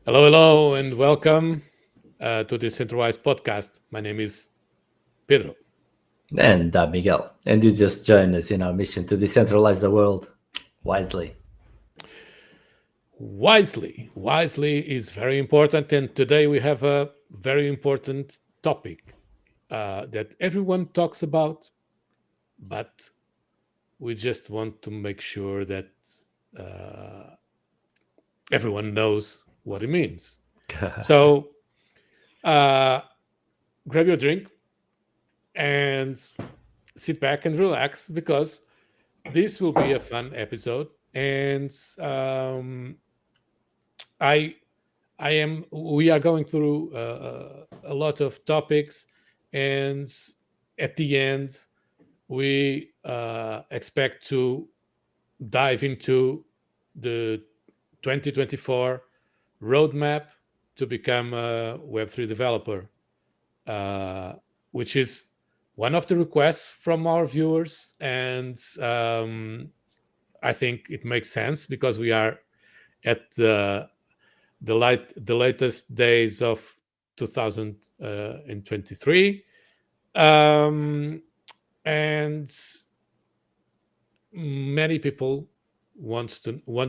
Hello, hello, and welcome to the DecentraWise Podcast. My name is Pedro. And Miguel. And you just joined us in our mission to decentralize the world wisely. Wisely is very important, and today we have a very important topic that everyone talks about, but we just want to make sure that uh, everyone knows what it means. So, uh, grab your drink and sit back and relax because this will be a fun episode, and I I am we are going through a lot of topics, and at the end we expect to dive into the 2024 roadmap to become a Web3 developer, uh, which is one of the requests from our viewers, and I think it makes sense because we are at the latest days of 2023, and many people want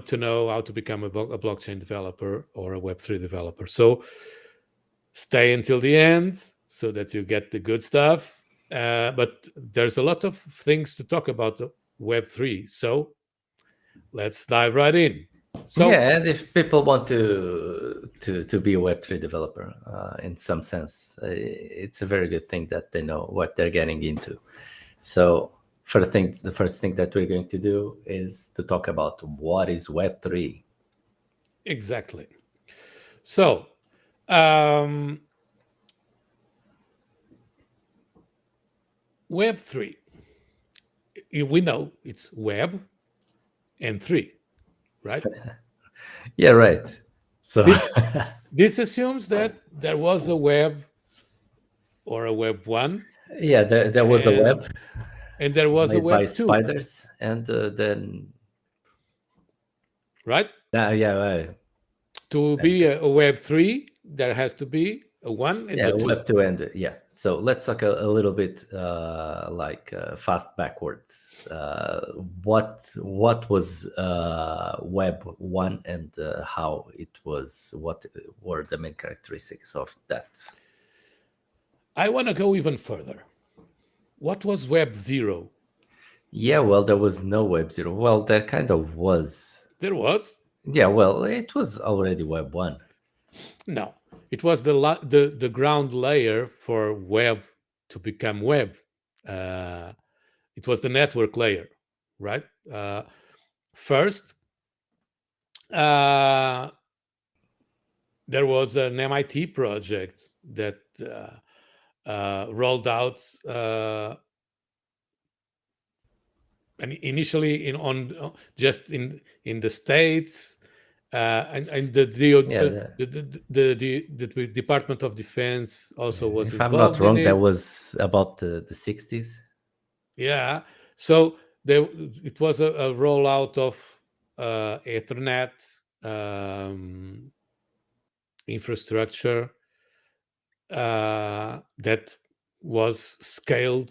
to know how to become a blockchain developer or a Web3 developer. So stay until the end so that you get the good stuff. But there's a lot of things to talk about Web3. So let's dive right in. So Yeah, and if people want to be a Web3 developer, in some sense, it's a very good thing that they know what they're getting into. So, the first thing that we're going to do is to talk about what is Web3. exactly. So um, Web3, we know it's web and three, right? Yeah, right. So, This this assumes that there was a web or a web one, yeah, there was a and web there was a made by web two, spiders, and then, right? yeah, right. To And be a web three, there has to be a one and yeah, a two. Web 2 and yeah. So let's talk a little bit fast backwards. What was Web 1 and how it was? What were the main characteristics of that? I want to go even further. What was web zero? Yeah, well, there was no Web 0. Well, there kind of was. There was Yeah, well, it was already Web 1. no. It was the ground layer for web to become web. Uh, it was the network layer, right? First, uh, there was an MIT project that rolled out, and initially just in the states, and Yeah, the Department of Defense also was if I'm not involved in wrong, that it. was about the 60s. Yeah, so it was a rollout of Ethernet infrastructure that was scaled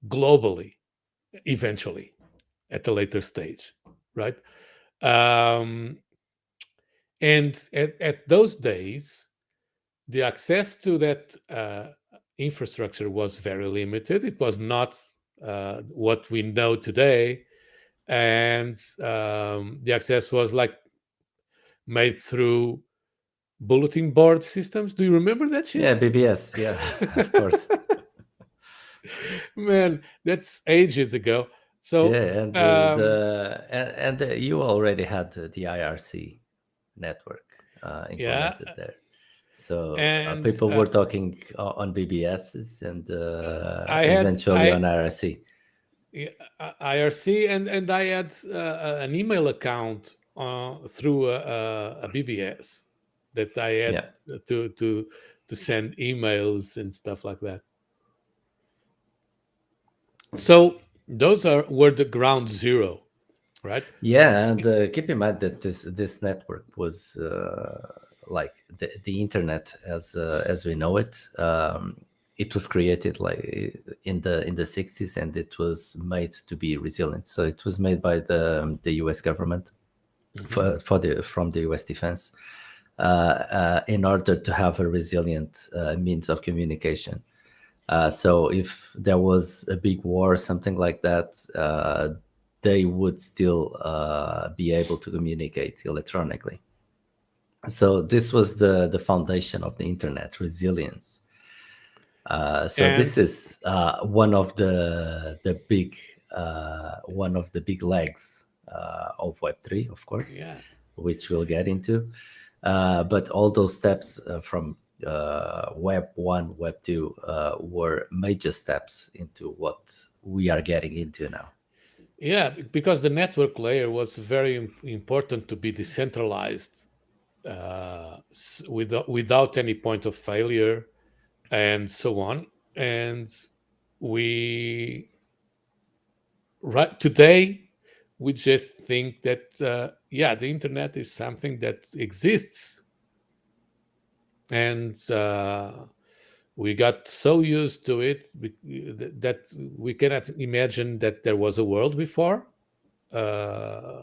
globally eventually at a later stage, right? Um, and at those days, the access to that infrastructure was very limited. It was not what we know today, and the access was like made through bulletin board systems. Do you remember that shit? Yeah, BBS. Yeah, of course. Man, that's ages ago. Yeah, So and you already had the IRC network yeah, implemented there. So and people were talking on BBSs and I had eventually on IRC. yeah, IRC, and I had an email account through a BBS that I had Yeah, to send emails and stuff like that. So those were the ground zero, right? yeah, and keep in mind that this network was like the internet as we know it. It was created like in the 60s, and it was made to be resilient. So it was made by the U.S. government for the from the U.S. defense in order to have a resilient means of communication. So if there was a big war or something like that, they would still be able to communicate electronically. So this was the foundation of the internet, resilience. So this And is one of the big legs of Web3, of course, yeah, which we'll get into. But all those steps from Web 1, Web 2 were major steps into what we are getting into now. yeah, because the network layer was very important to be decentralized, without any point of failure and so on. And we right today we just think that yeah, the internet is something that exists, and we got so used to it that we cannot imagine that there was a world before, uh,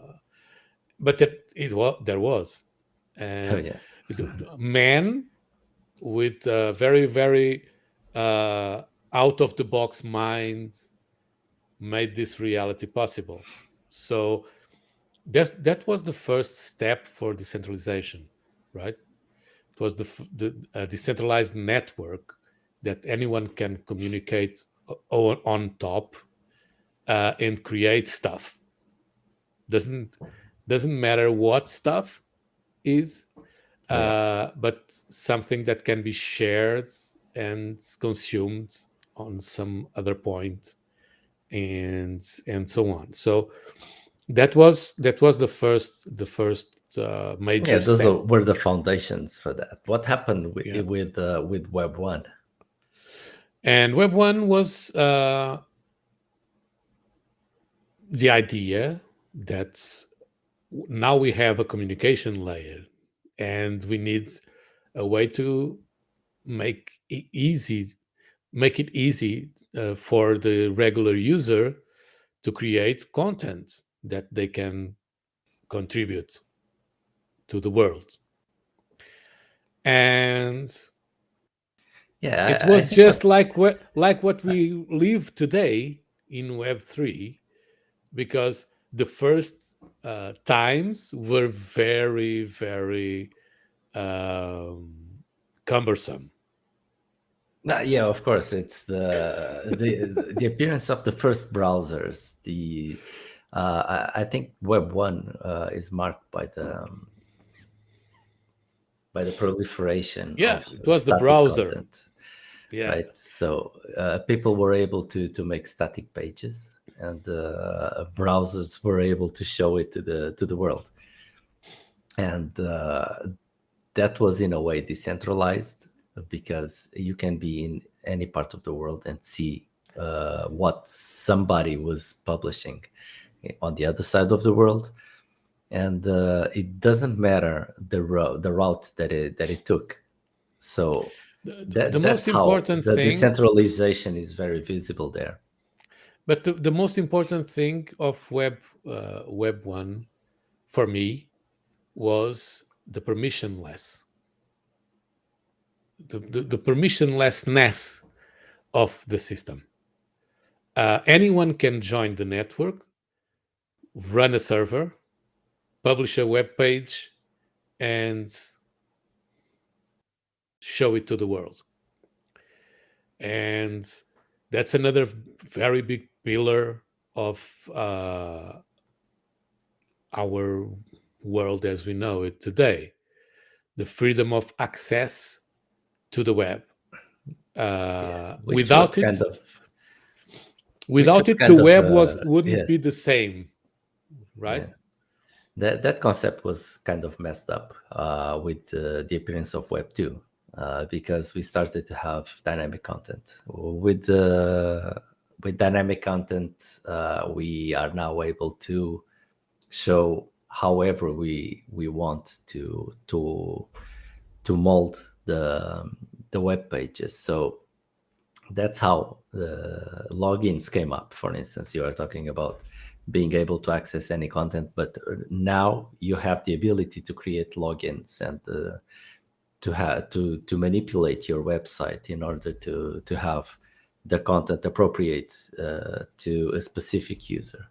but that it was there was. Oh And yeah, man with very very uh, out of the box minds made this reality possible. So that was the first step for decentralization, right? It was the decentralized network that anyone can communicate on top, and create stuff. Doesn't doesn't matter what stuff is, oh yeah, but something that can be shared and consumed on some other point, and so on. So that was the first yeah. major Those step. were the foundations for that. What happened Yeah. with Web 1? And Web 1 was the idea that now we have a communication layer, and we need a way to make it easy for the regular user to create content that they can contribute to the world. And it Yeah, I was think just what like what we live today in Web 3, because the first times were very very um, cumbersome. yeah, of course, it's the appearance of the first browsers. I think Web 1 is marked by the proliferation Yeah, of it was the static browser. content, Yeah. right? So people were able to make static pages, and browsers were able to show it to the world, and that was in a way decentralized, because you can be in any part of the world and see what somebody was publishing on the other side of the world, and it doesn't matter the route that it took. So The that's most how important the thing, decentralization is very visible there. but the most important thing of Web 1 for me was the permissionlessness of the system. Anyone can join the network, run a server, publish a web page, and show it to the world. And that's another very big pillar of our world as we know it today, the freedom of access to the web. Yeah, Without it, which without was it, the kind of web wouldn't yeah, be the same, right? yeah. That concept was kind of messed up with the appearance of Web 2, because we started to have dynamic content. With dynamic content, we are now able to show however we want to to mold the web pages. So that's how the logins came up. For instance, you are talking about being able to access any content, but now you have the ability to create logins and to manipulate your website in order to have the content appropriate to a specific user.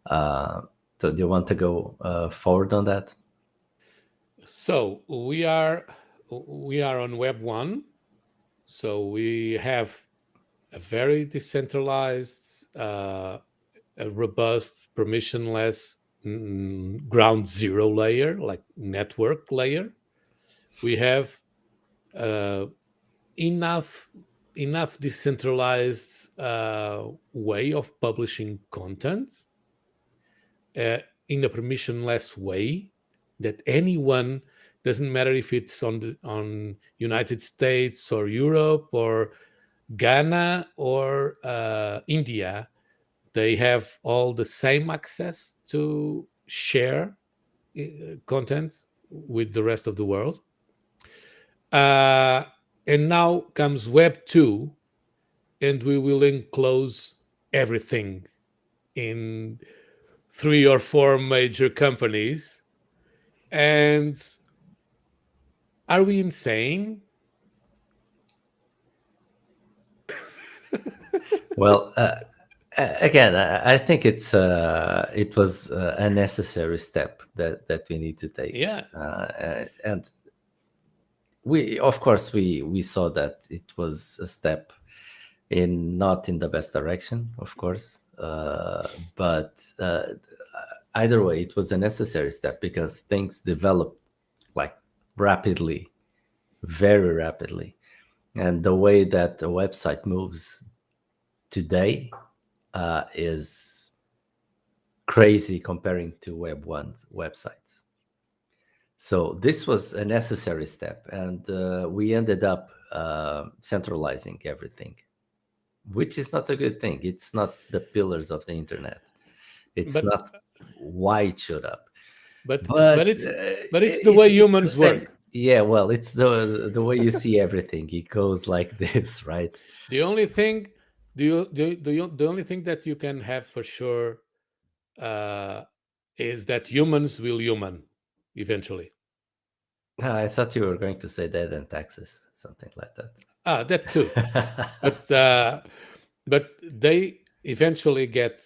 So do you want to go forward on that? So we are on Web 1. So we have a very decentralized, a robust, permissionless ground zero layer, like network layer. We have enough decentralized way of publishing content in a permissionless way that anyone, doesn't matter if it's on United States or Europe or Ghana or India, they have all the same access to share content with the rest of the world. And now comes Web 2, and we will enclose everything in 3 or 4 major companies. And are we insane? Well, again, I think it was a necessary step that we need to take. Yeah. And we, of course, we saw that it was a step not in the best direction, of course, but either way, it was a necessary step because things developed like rapidly, very rapidly, and the way that a website moves today is crazy comparing to Web 1's websites. So this was a necessary step, and we ended up centralizing everything, which is not a good thing. It's not the pillars of the internet. It's not why it showed up. But it's the way humans work. Yeah, well, it's the way you see everything. It goes like this, right? The only thing, the only thing that you can have for sure is that humans will human eventually. I thought you were going to say that and taxes, something like that. That too. But they eventually get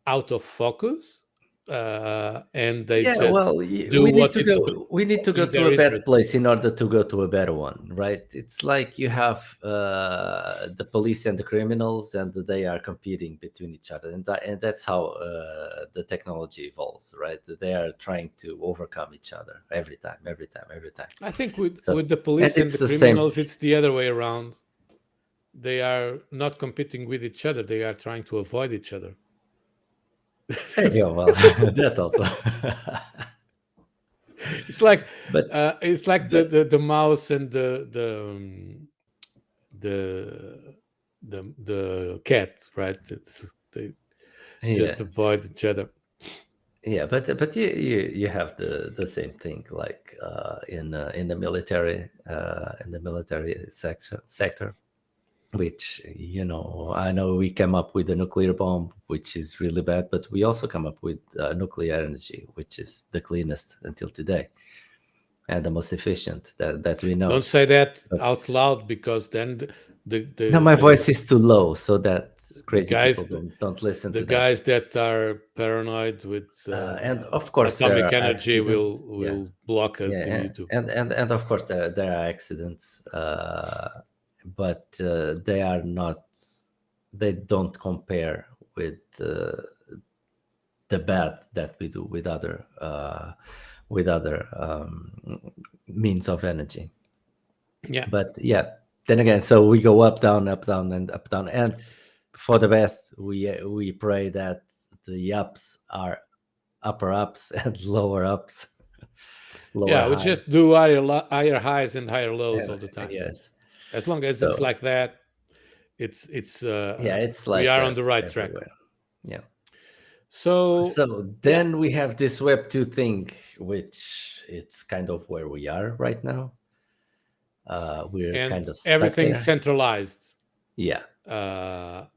out of focus, and they we need to go to a better place in order to go to a better one, right? It's like you have the police and the criminals, and they are competing between each other, and that's how the technology evolves, right? They are trying to overcome each other every time. I think with the police and the criminals, it's the other way around. They are not competing with each other; they are trying to avoid each other. Yeah, well, that also. It's like, the mouse and the cat, right? They just avoid each other. Yeah, but you have the same thing, like in the military sector. Which, I know we came up with a nuclear bomb, which is really bad, but we also come up with nuclear energy, which is the cleanest until today and the most efficient that we know. Don't say that out loud, because then my voice is too low, so that crazy people don't listen to the guys that are paranoid with and of course atomic energy will block us in YouTube. And of course there are accidents. But they don't compare with the bad that we do with other means of energy. Yeah. But then again, so we go up, down, and up, down, and for the best, we pray that the ups are upper ups and lower ups. We just do higher highs and higher lows all the time. Yes. As long as it's like that, it's like we are on the right track. Yeah. So So yeah, then we have this Web 2 thing, which it's kind of where we are right now. We're and kind of stuck everything there. centralized. Yeah. Uh,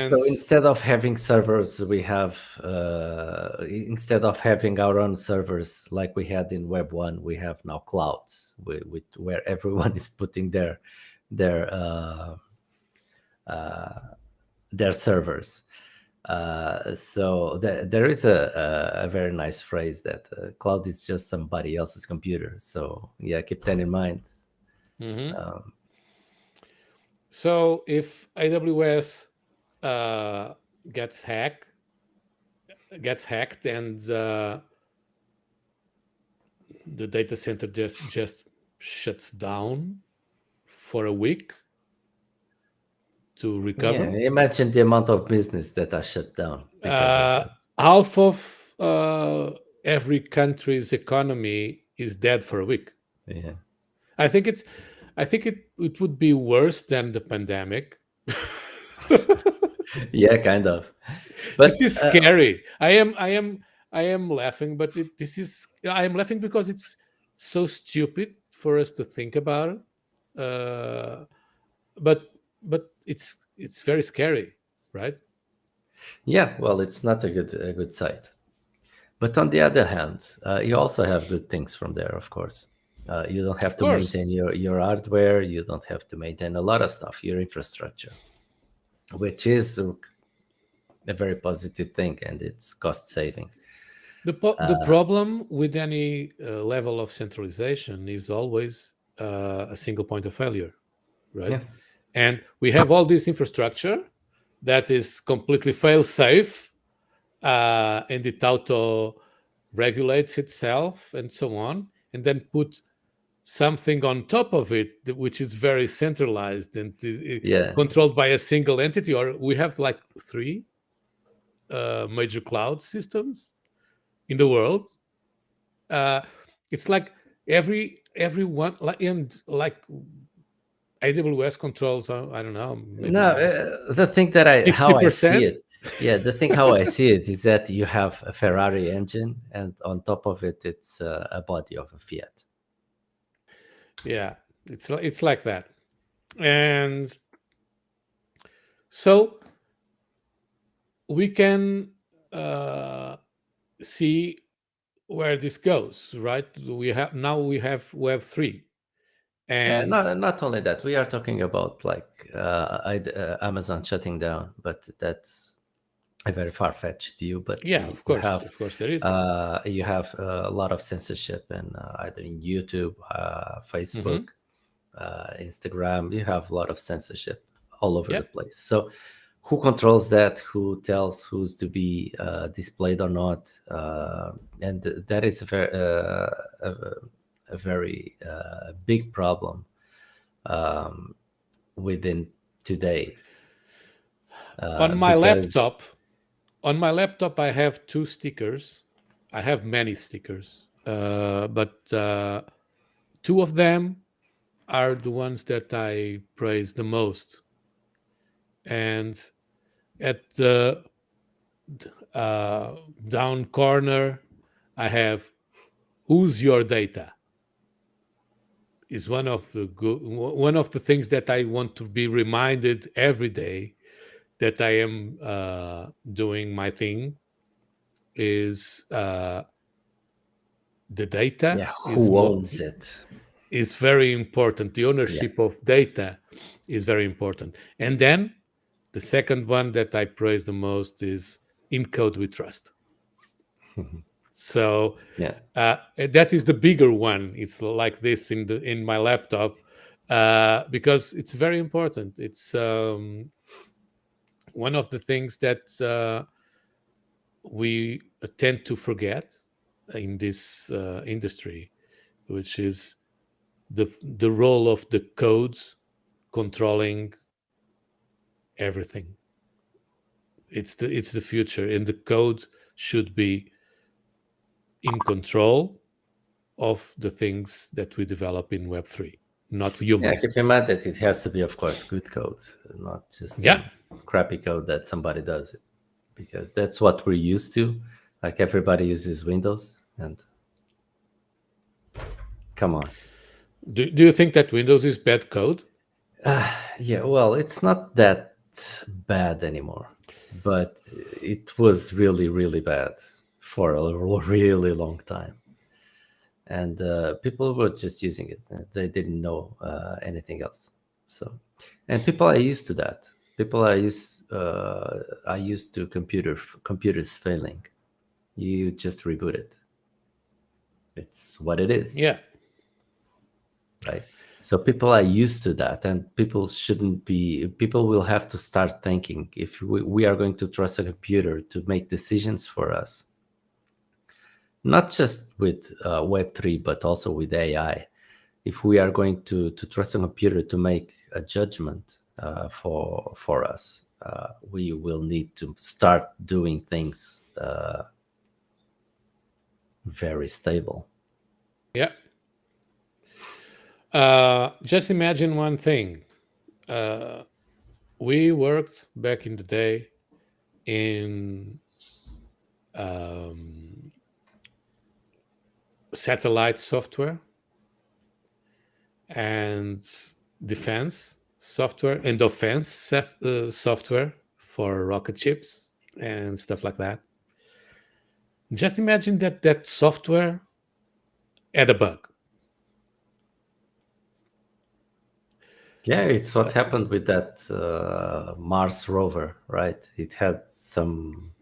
So and instead of having servers, we have instead of having our own servers like we had in Web 1, we have now clouds where everyone is putting their their servers. So there is a very nice phrase that cloud is just somebody else's computer. So yeah, keep that in mind. mhm. Um, So if AWS uh, gets hacked, and the data center just shuts down for a week to yeah, recover, imagine the amount of business that are shut down because of uh, that. half of every country's economy is dead for a week. Yeah, I think it's. I think it would be worse than the pandemic. yeah, kind of. This But is scary. I am laughing, but this is. I am laughing because it's so stupid for us to think about it. Uh, but it's very scary, right? yeah, well, it's not a good site. But on the other hand, you also have good things from there, of course. You don't have Of to course. maintain your hardware. You don't have to maintain a lot of stuff, your infrastructure, which is a very positive thing, and it's cost saving. The problem with any level of centralization is always a single point of failure, right? Yeah, And we have all this infrastructure that is completely fail safe, and it auto regulates itself and so on, and then put something on top of it which is very centralized and yeah, controlled by a single entity, or we have like three major cloud systems in the world. uh, it's like everyone like, and like AWS controls, I don't know, no, maybe the thing that how I see 60%. it, yeah, the thing how I see it is that you have a Ferrari engine, and on top of it, it's a body of a Fiat. Yeah, it's like that. And so we can see where this goes, right? We have Web3, and Not only that, we are talking about like Amazon shutting down, but that's a very far-fetched view. But yeah, of course there is. you have a lot of censorship in either in YouTube, Facebook, Hmm. Instagram. You have a lot of censorship all over Yeah, the place. So who controls that? Who tells who's to be displayed or not? And that is a very big problem um, within today on my because laptop on my laptop I have two stickers. I have many stickers, but two of them are the ones that I praise the most. And at the uh, down corner, I have "Who's your data?" is one of the things that I want to be reminded every day that I am doing my thing. Is the data yeah, who owns it? is very important. The Yeah. ownership of data is very important. And then the second one that I praise the most is "In code we trust." So Yeah. that is the bigger one. It's like this in my laptop, because it's very important. It's one of the things that we tend to forget in this industry, which is the role of the code controlling everything. It's the future, and the code should be in control of the things that we develop in Web3, not Yeah, keep humans. in mind that it has to be, of course, good code, not just Yeah, some crappy code that somebody does it. because that's what we're used to. Like everybody uses Windows, and come on. Do you think that Windows is bad code? Yeah, well, it's not that bad anymore, but it was really, really bad for a really long time. And people were just using it. They didn't know anything else. So, and people are used to that. People are used to computers failing. You just reboot it. It's what it is, Yeah. right? So people are used to that, and people shouldn't be. People will have to start thinking if we are going to trust a computer to make decisions for us, not just with Web3, but also with AI. If we are going to trust a computer to make a judgment for us, we will need to start doing things very stable. Yeah. Just imagine one thing. We worked back in the day in satellite software and defense software and offense software for rocket ships and stuff like that. Just imagine that that software had a bug. Yeah, it's what happened with that Mars rover, right? It had some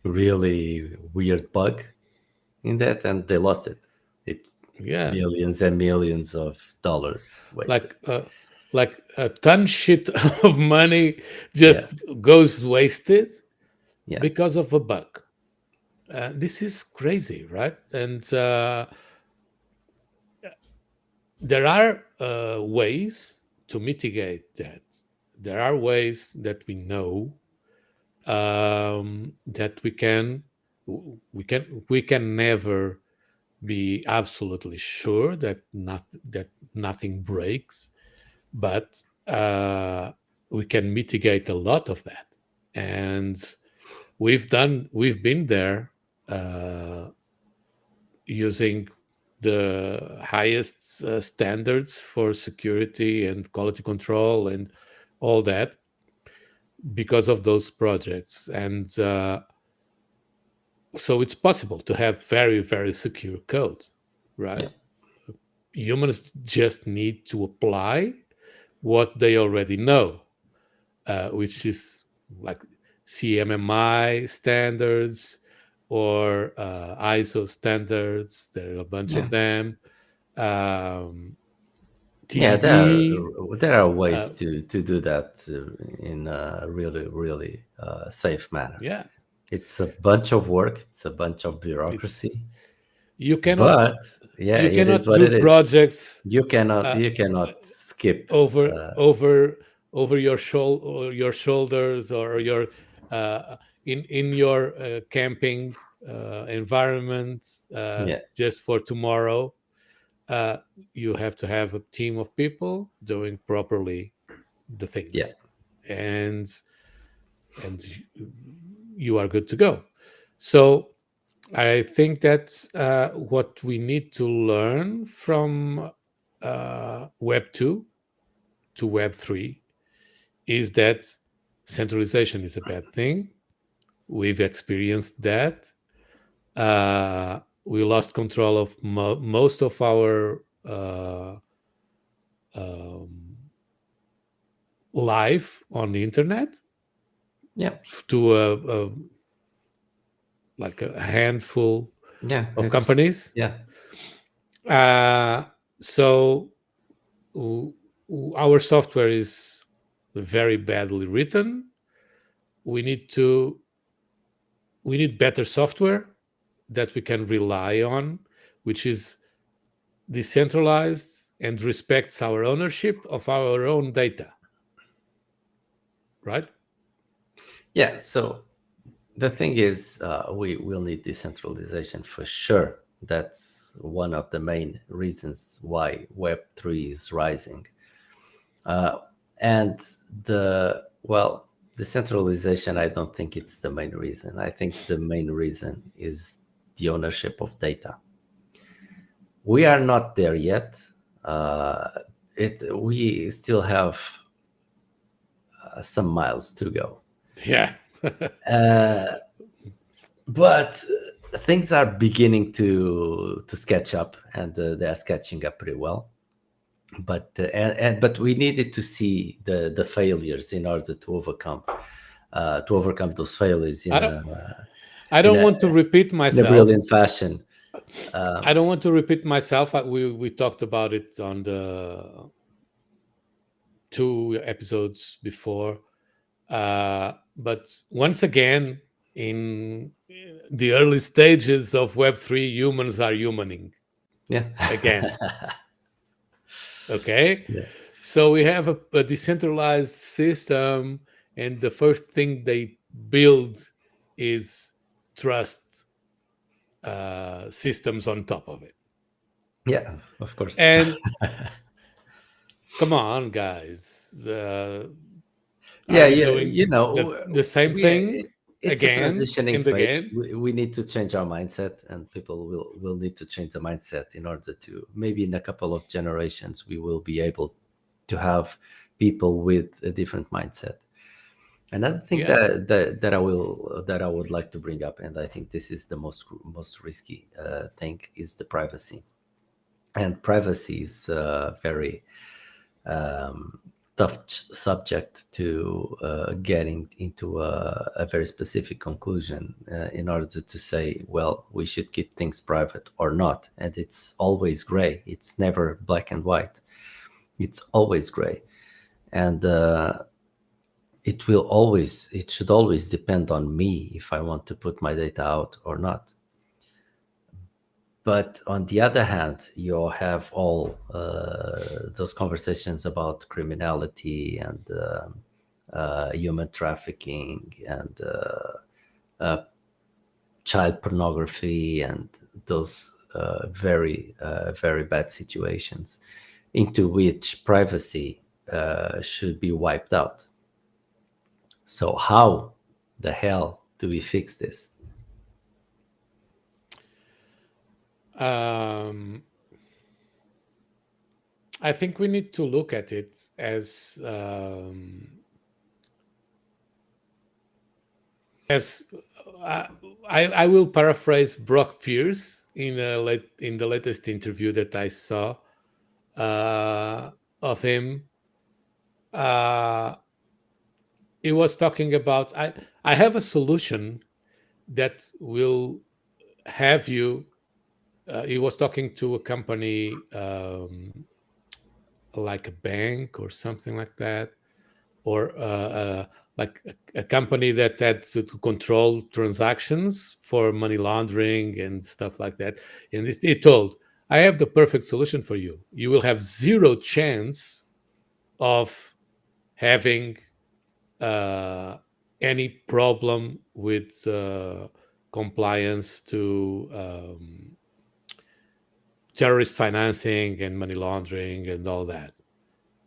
really weird bug in that, and they lost it. It Yeah, millions and millions of dollars wasted. like a ton shit of money Yeah, just goes wasted yeah, because of a bug. This is crazy, right? And there are ways to mitigate that. There are ways that we know that we can never be absolutely sure that nothing breaks, but we can mitigate a lot of that, and we've been there uh, using the highest standards for security and quality control and all that because of those projects. And so it's possible to have very, very secure code, yeah, right? Humans just need to apply what they already know, which is like CMMI standards or ISO standards. There are a bunch yeah. of them. Um, Yeah, TDD. there are ways Uh, to do that in a really really safe manner. yeah, It's a bunch of work. It's a bunch of it's bureaucracy, you cannot but yeah, you it is cannot what do it is. projects You uh, cannot skip. over Uh, over over your shoulders or your uh, in your camping environment yeah, just for tomorrow. uh, you have to have a team of people doing properly the yeah, things, and you are good to go. So I think that's what we need to learn from Web 2 to Web 3 is that centralization is a bad thing. We've experienced that. We lost control of most of our um, life on the internet yeah, to like a handful yeah. of It's companies. yeah, So w- our software is very badly written. We need to we need better software that we can rely on, which is decentralized and respects our ownership of our own data, right? yeah. So the thing is, we will need decentralization for sure. That's one of the main reasons why Web3 is rising. And the well, Decentralization, I don't think it's the main reason. I think the main reason is the ownership of data. We are not there yet. Uh, we still have some miles to go. Yeah. But things are beginning to sketch up, and they are sketching up pretty well. But we needed to see the failures in order to overcome those failures I don't I in don't a want to repeat in a myself. brilliant fashion. I don't want to repeat myself. We talked about it on the 2 episodes before. But once again, in the early stages of Web3, humans are humaning Yeah. again. Okay? Yeah. So we have a decentralized system, and the first thing they build is trust systems on top of it. Yeah, of course. And come on, guys. Yeah, Are we yeah, doing the same thing it's a again transitioning and phase. again? We need to change our mindset, and people will need to change the mindset in order to, maybe in a couple of generations, we will be able to have people with a different mindset. Another thing Yeah. that I would like to bring up, and I think this is the most risky thing, is the privacy. And privacy is very tough subject to getting into a very specific conclusion in order to say, well, we should keep things private or not. And it's always gray. It's never black and white. It's always gray. And it should always depend on me if I want to put my data out or not. But on the other hand, you have all those conversations about criminality and human trafficking and child pornography and those very bad situations into which privacy should be wiped out. So how the hell do we fix this? I think we need to look at it as I will paraphrase Brock Pierce in the latest interview that I saw of him. He was talking about I have a solution that will have you. He was talking to a company like a bank or something like that, or like a company that had to control transactions for money laundering and stuff like that. And he told, I have the perfect solution for you. You will have zero chance of having any problem with compliance to terrorist financing and money laundering and all that.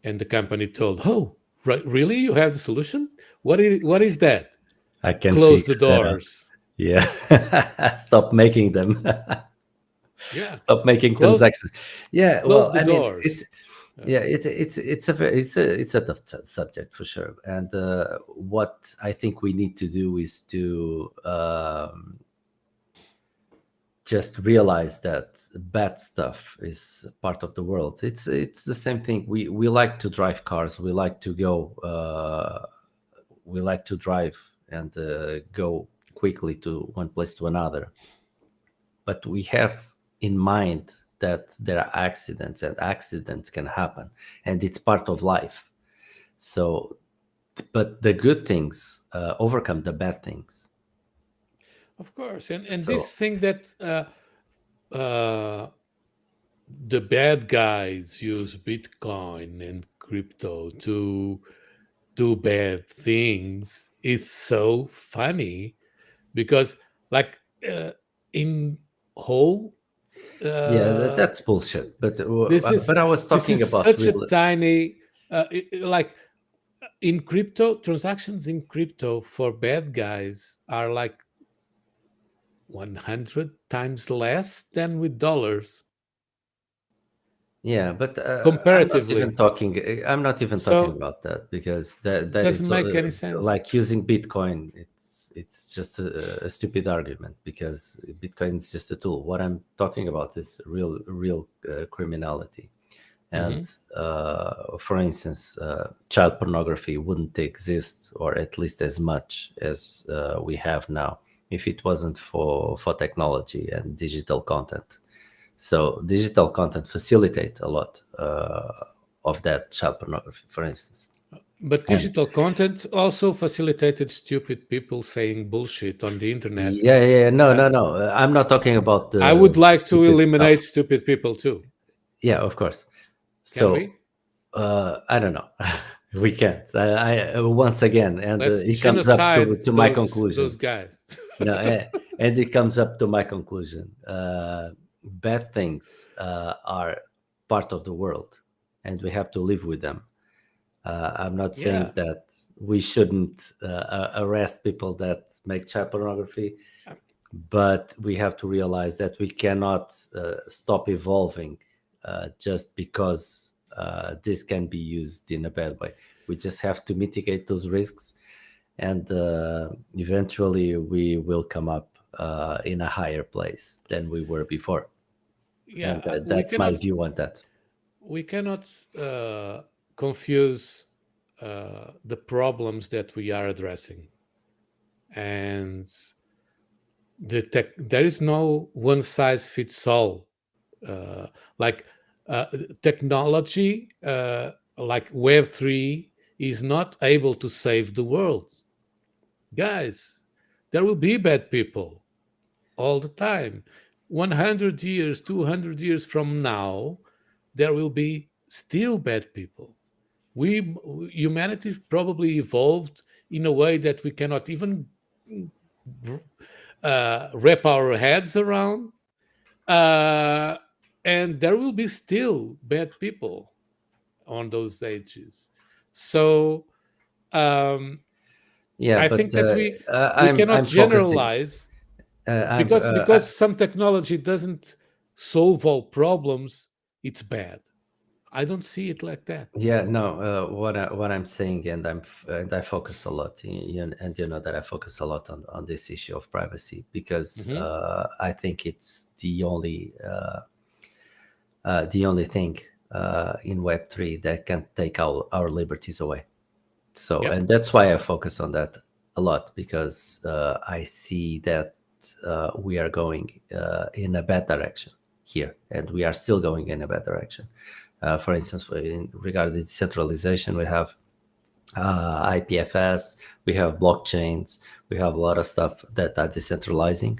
And the company told, "Oh, right, really? You have the solution? What is that? I can Close the figure that out. doors." Yeah. Stop making them. Yeah, Stop making close transactions. Yeah, close well, the I mean, doors. it's a tough subject for sure. And what I think we need to do is to just realize that bad stuff is part of the world. It's the same thing. We like to drive cars. We like to go. We like to drive and go quickly to one place to another. But we have in mind that there are accidents, and accidents can happen, and it's part of life. So, but the good things overcome the bad things. Of course, and So this thing that uh, the bad guys use Bitcoin and crypto to do bad things is so funny because, like, in whole, yeah, uh, that's bullshit. But this is I was this talking is about such a real. tiny, like In crypto, transactions in crypto for bad guys are like 100 times less than with dollars Yeah, but I'm not even comparatively. talking. I'm not even talking So about that because it that doesn't is make any sense. like using Bitcoin. It's just a stupid argument because Bitcoin is just a tool. What I'm talking about is real criminality. And Mhm. for instance, child pornography wouldn't exist, or at least as much as we have now, if it wasn't for technology and digital content. So digital content facilitate a lot of that child pornography, for instance. But And digital content also facilitated stupid people saying bullshit on the internet. yeah, no, Uh, no, no. I'm not talking about I would the like to stupid eliminate stuff. stupid people too. Yeah, of course. Can So we? I don't know. We can't. Once again, and Let's it comes up genocide to my those conclusion. guys. No, and it comes up to my conclusion. Bad things are part of the world, and we have to live with them. I'm not saying Yeah. that we shouldn't arrest people that make child pornography, but we have to realize that we cannot stop evolving just because this can be used in a bad way. We just have to mitigate those risks, and eventually we will come up in a higher place than we were before. Yeah, And we that's my cannot view on that. we cannot confuse the problems that we are addressing, and there is no one size fits all. Uh, like uh, technology, like Web3, is not able to save the world, guys. There will be bad people all the time. 100 years, 200 years from now, there will be still bad people. We Humanity probably evolved in a way that we cannot even wrap our heads around, uh, and there will be still bad people on those ages. So um, Yeah, I but think that we cannot I'm focusing. generalize, I'm because some technology doesn't solve all problems. It's bad. I don't see it like that. Yeah, no. What I'm saying, and and I focus a lot, and you know that I focus a lot on this issue of privacy because Hmm. I think it's the only thing in Web3 that can take our liberties away. So, Yep. and that's why I focus on that a lot because I see that we are going in a bad direction here, and we are still going in a bad direction. For instance, in regarding decentralization, we have IPFS, we have blockchains, we have a lot of stuff that are decentralizing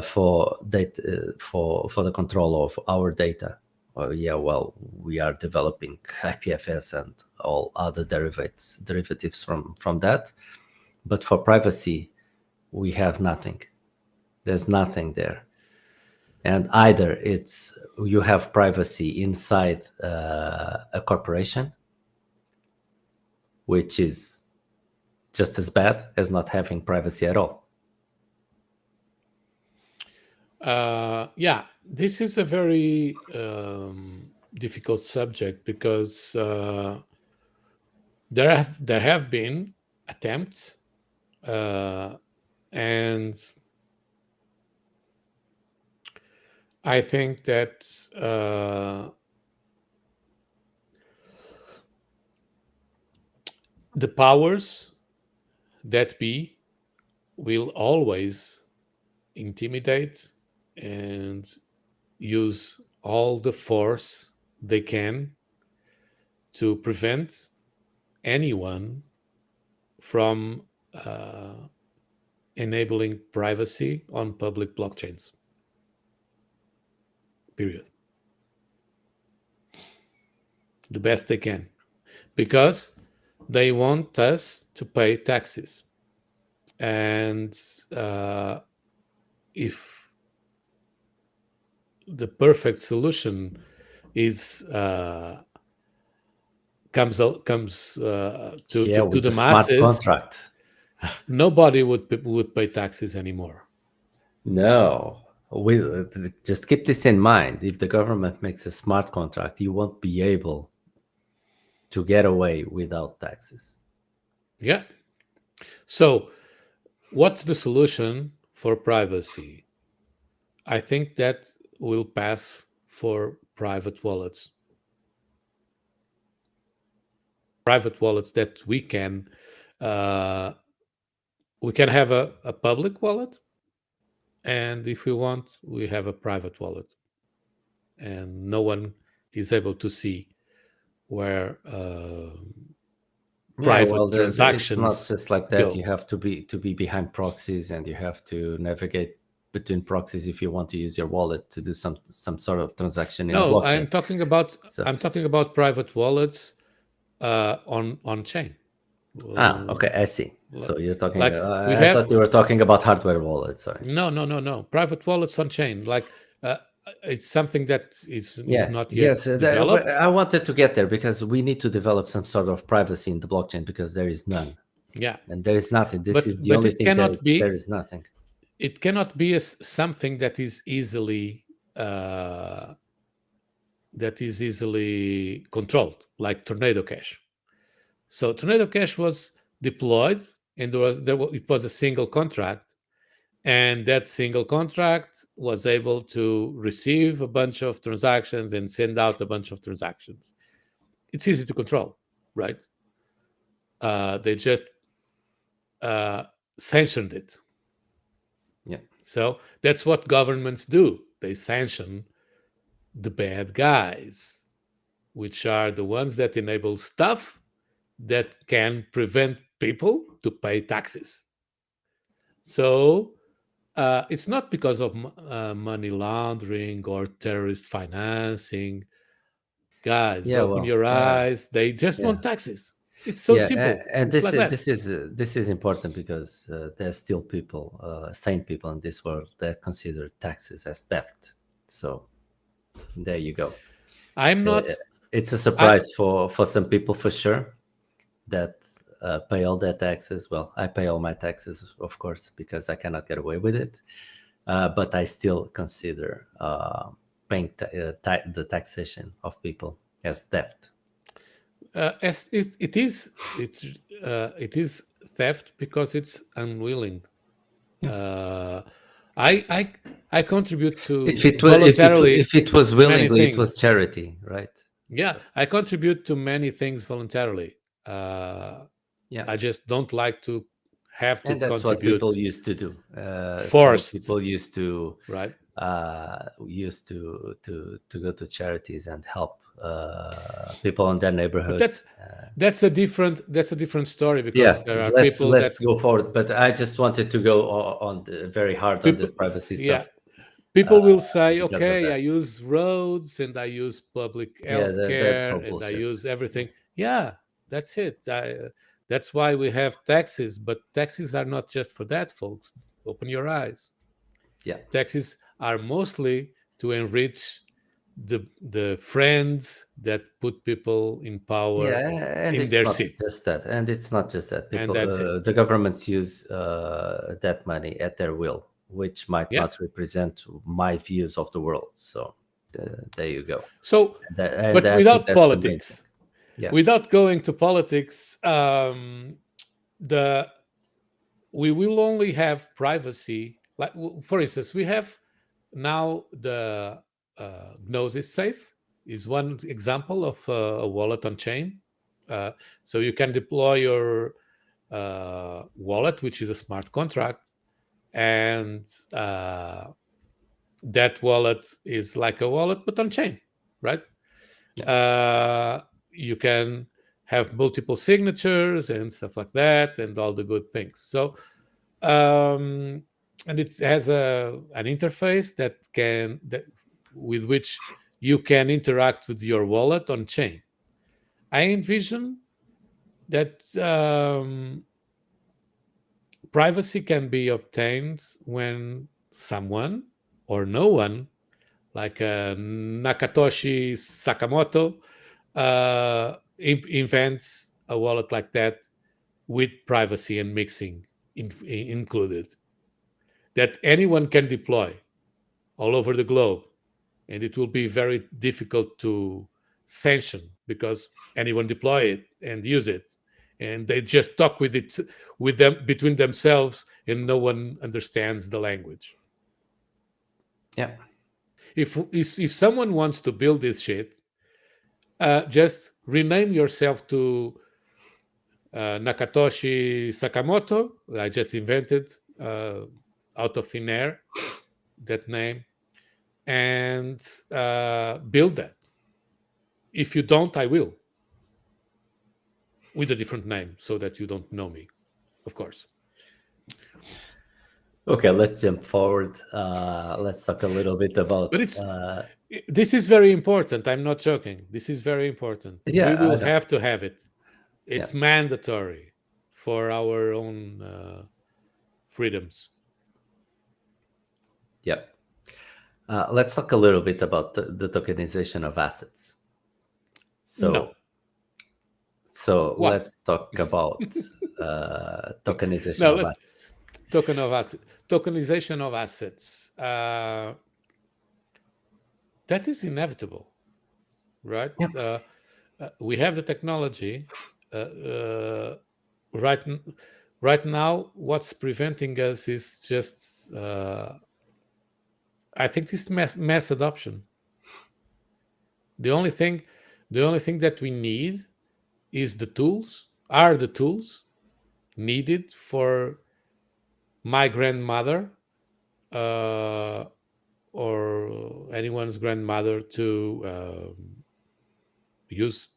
for data for the control of our data. Yeah, well, we are developing IPFS and all other derivatives from that. But for privacy, we have nothing. There's nothing there. And either it's you have privacy inside a corporation, which is just as bad as not having privacy at all. Yeah, this is a very difficult subject because there have been attempts, uh, and I think that the powers that be will always intimidate and use all the force they can to prevent anyone from uh, enabling privacy on public blockchains. Period. The best they can, because they want us to pay taxes. And if the perfect solution is comes to with the the smart masses, contract. nobody would pay taxes anymore. No, we just keep this in mind. If the government makes a smart contract, you won't be able to get away without taxes. Yeah. So, what's the solution for privacy? I think that will pass for private wallets. Private wallets that we can have a public wallet, and if we want, we have a private wallet, and no one is able to see where Yeah, private well, it's not transactions just like that. go. You have to be behind proxies, and you have to navigate between proxies if you want to use your wallet to do some sort of transaction in a No, blockchain. So, I'm talking about private wallets on chain. okay, I see. So you're talking. Like we I thought have you were talking about hardware wallets. Sorry. no private wallets on chain. Like it's something that is Yeah. not yet Yes. But developed. I wanted to get there because we need to develop some sort of privacy in the blockchain because there is none, Yeah, and there is nothing. This is the but only thing that there is nothing. it cannot be something that is easily uh, controlled, like Tornado Cash. So Tornado Cash was deployed, and it was a single contract, and that single contract was able to receive a bunch of transactions and send out a bunch of transactions. It's easy to control, right? They just sanctioned it. Yeah. So that's what governments do. They sanction the bad guys, which are the ones that enable stuff that can prevent people to pay taxes. So it's not because of money laundering or terrorist financing. Guys, Yeah. open Well. your eyes. They just Yeah. want taxes. It's so simple. And It's like that. this is important because there's still people, sane people in this world that consider taxes as theft. So there you go. I'm not. It's a surprise for some people for sure that pay all their taxes. Well, I pay all my taxes, of course, because I cannot get away with it. But I still consider paying the taxation of people as theft. As it is theft because it's unwilling. I contribute to voluntarily. If it was many willingly, it was things. charity, right? Yeah, I contribute to many things voluntarily. Yeah, I just don't like to have to and that's what contribute people used to do. forced, People used to right? to go to charities and help people in their neighborhood. But that's a different story because Yeah, there are let's people that go forward. But I just wanted to go on very hard on this privacy yeah. stuff. People will say, because of okay, that. I use roads and I use public Yeah, that's all healthcare and I bullshit. use everything. Yeah, that's it. That's why we have taxes. But taxes are not just for that, folks. Open your eyes. Yeah, Taxes are mostly to enrich the friends that put people in power and in it's their not seats. just that. And it's not just that. And People, that's it. the governments use that money at their will, which might Yeah. not represent my views of the world. So there you go. So, but I without think that's the main politics, thing. Yeah. without going to politics, we will only have privacy. Like, for instance, we have now the Gnosis Safe is one example of a wallet on chain. So you can deploy your wallet, which is a smart contract, and that wallet is like a wallet but on chain, right? You can have multiple signatures and stuff like that, and all the good things. So, and it has an interface with which you can interact with your wallet on chain. I envision that privacy can be obtained when someone or no one, like Nakatoshi Sakamoto, invents a wallet like that with privacy and mixing included, that anyone can deploy all over the globe, and it will be very difficult to sanction because anyone deploy it and use it, and they just talk with it with them between themselves, and no one understands the language. Yeah. If someone wants to build this shit, just rename yourself to Nakatoshi Sakamoto. I just invented out of thin air that name, and build that. If you don't, I will, with a different name so that you don't know me, of course. Okay, let's jump forward. Let's talk a little bit about. But this is very important. I'm not joking. This is very important. Yeah, We will I know. have to have it. It's Yeah. mandatory for our own freedoms. Yep. Let's talk a little bit about the tokenization of assets. No. So Why? let's talk about tokenization No, of let's assets. tokenization of assets. That is inevitable, right? Yep. We have the technology. Right, right now, what's preventing us is just, I think, this mass adoption. The only thing that we need is the tools needed for my grandmother or anyone's grandmother to use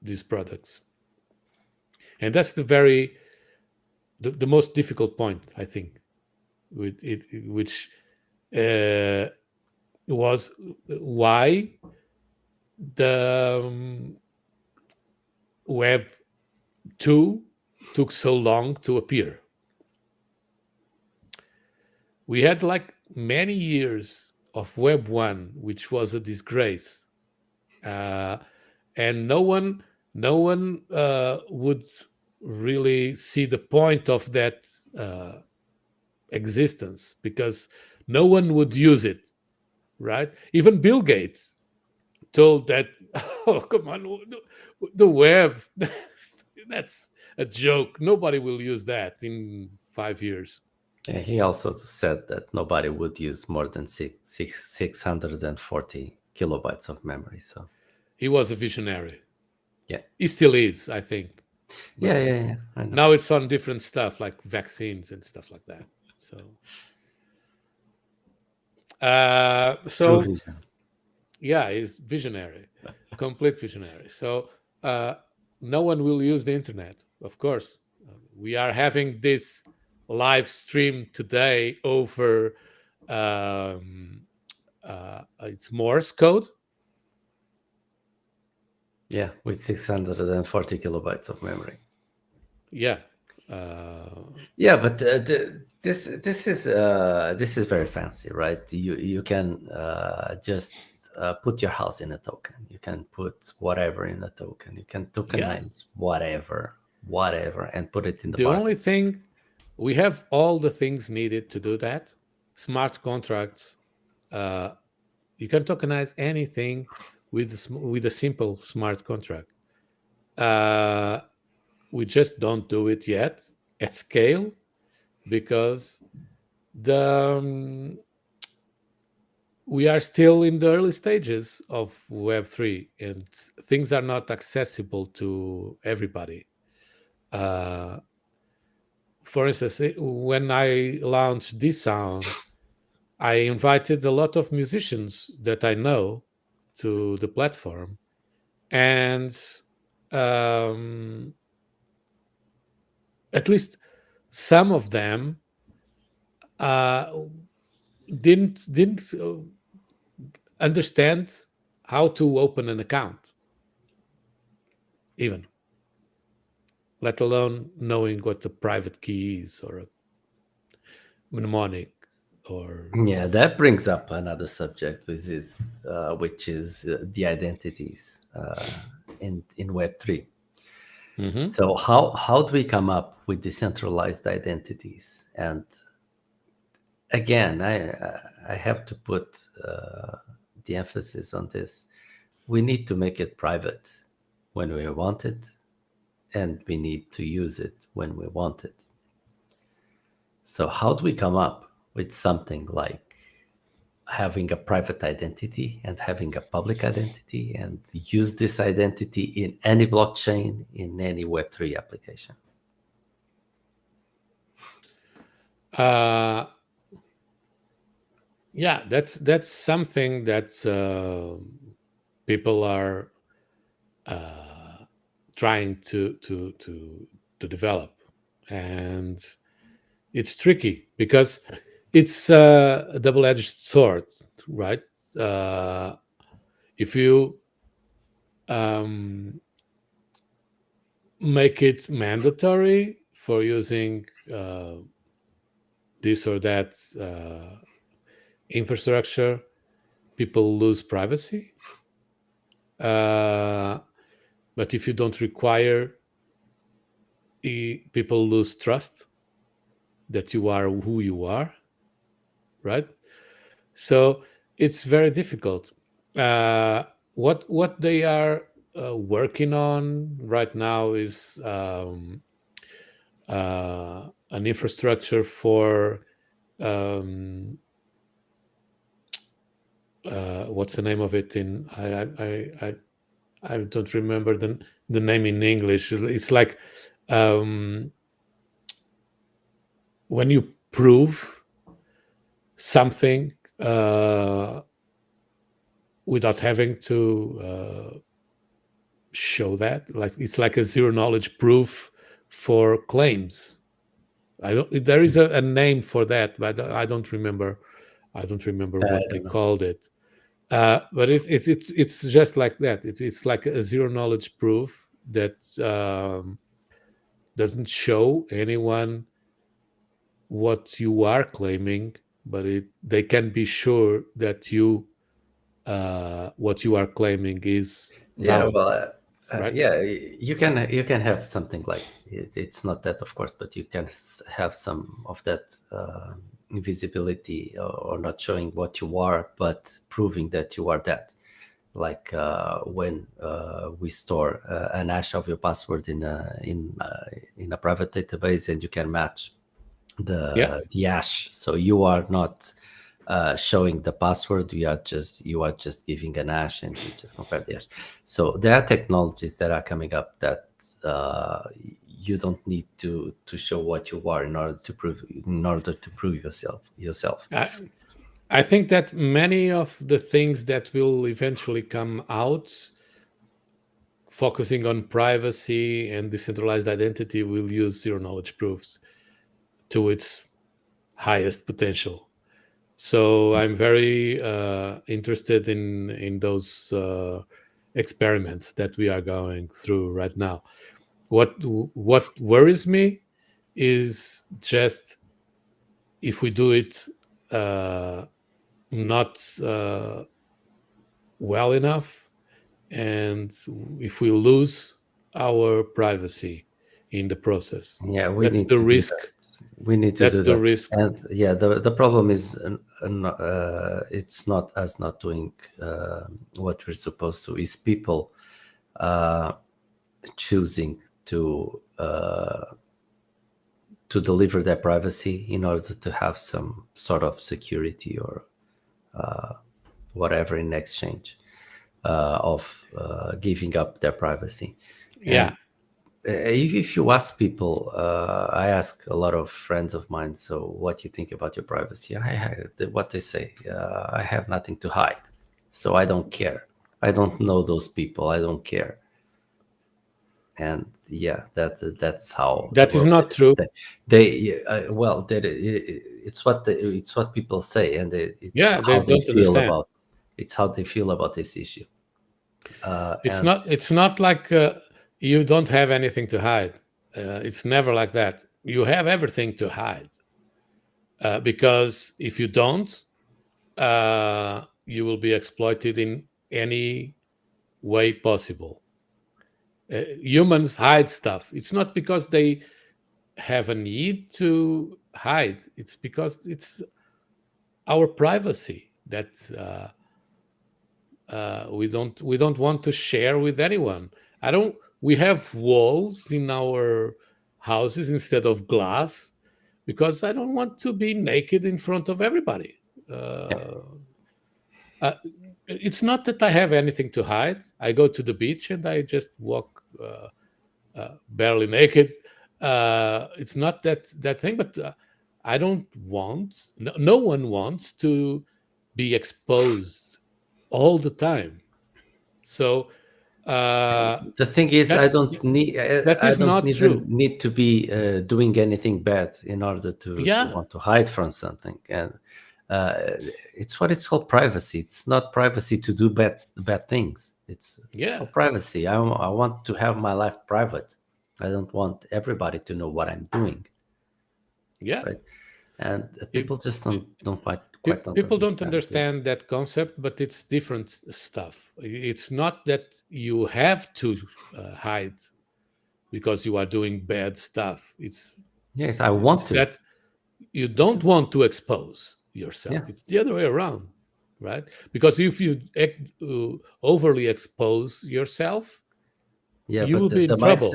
these products. And that's the most difficult point, I think, with it, which was why the Web 2 took so long to appear. We had like many years of Web 1, which was a disgrace. And no one would really see the point of that existence because no one would use it, right? Even Bill Gates told that, oh, come on, the web, that's a joke. Nobody will use that in 5 years. Yeah, he also said that nobody would use more than 640 kilobytes of memory. So he was a visionary. Yeah. He still is, I think. But yeah. I know. now it's on different stuff like vaccines and stuff like that. So, True vision. Yeah, he's visionary, complete visionary. So no one will use the internet, of course. We are having this live stream today over it's Morse code. Yeah, with 640 kilobytes of memory. Yeah. Yeah, but this is very fancy, right? You can just put your house in a token. You can put whatever in a token. You can tokenize whatever, and put it in the market. Only thing, we have all the things needed to do that. Smart contracts. You can tokenize anything with a simple smart contract. We just don't do it yet at scale because we are still in the early stages of Web3 and things are not accessible to everybody. For instance, when I launched this sound, I invited a lot of musicians that I know to the platform, and at least some of them didn't understand how to open an account, even, let alone knowing what a private key is or a mnemonic or Yeah, that brings up another subject, which is the identities in Web3. Mhm. So how do we come up with decentralized identities? And again, I have to put the emphasis on this. We need to make it private when we want it, and we need to use it when we want it. So how do we come up with something like having a private identity and having a public identity and use this identity in any blockchain, in any Web3 application? uh, yeah, that's something that people are trying to develop, and it's tricky because it's a double-edged sword, right? uh, if you um, make it mandatory for using this or that infrastructure, people lose privacy. Uh, but if you don't require, people lose trust that you are who you are, right? So it's very difficult. Uh, what they are working on right now is an infrastructure for um, what's the name of it in I don't remember the name in English. It's like um, when you prove something without having to show that, like it's like a zero knowledge proof for claims. I don't. There is a name for that, but I don't remember I what they don't know. called it. But it's just like that. It's like a zero knowledge proof that doesn't show anyone what you are claiming, but they can be sure that you what you are claiming is Yeah, valid, well, right? yeah, you can have something like it's not that, of course, but you can have some of that invisibility, or not showing what you are, but proving that you are that. Like when we store an hash of your password in a private database, and you can match Yeah, the hash, so you are not showing the password, you are just giving an hash, and you just compare the hash. So there are technologies that are coming up that you don't need to show what you are in order to prove yourself. I, I think that many of the things that will eventually come out focusing on privacy and decentralized identity will use zero knowledge proofs to its highest potential. So I'm very interested in those experiments that we are going through right now. What worries me is just if we do it uh, not well enough, and if we lose our privacy in the process. Yeah, we That's need the to do that. risk. We need to That's do the that. risk. And yeah, the problem is it's not us not doing what we're supposed to. Is people uh, choosing to deliver their privacy in order to have some sort of security, or whatever, in exchange of giving up their privacy. And Yeah, if you ask people, I ask a lot of friends of mine, so what do you think about your privacy? What they say, I have nothing to hide, so I don't care. I don't know those people. I don't care. And yeah, that's how the that is world not is. true. Well, it's what people say, and it's Yeah, they how they don't feel understand. about this issue. And It's not like you don't have anything to hide. It's never like that. You have everything to hide. because if you don't, you will be exploited in any way possible. Humans hide stuff. It's not because they have a need to hide. It's because it's our privacy that we don't want to share with anyone. I don't. We have walls in our houses instead of glass because I don't want to be naked in front of everybody. Yeah. Uh, it's not that I have anything to hide. I go to the beach and I just walk barely naked. It's not that thing, but I don't want. No one wants to be exposed all the time. So The thing is, I that's don't need. that I is don't not even true. need to be doing anything bad in order to Yeah, want to hide from something. And uh, it's what it's called privacy. It's not privacy to do bad things. It's yeah, called privacy. I want to have my life private. I don't want everybody to know what I'm doing, yeah. right? And If, people just don't quite don't people don't understand this. understand that concept, but it's different stuff. It's not that you have to hide because you are doing bad stuff. Yes, I want It's to. that you don't want to expose yourself. Yeah, It's the other way around, right? Because if you overly expose yourself, yeah, you but will be the in trouble.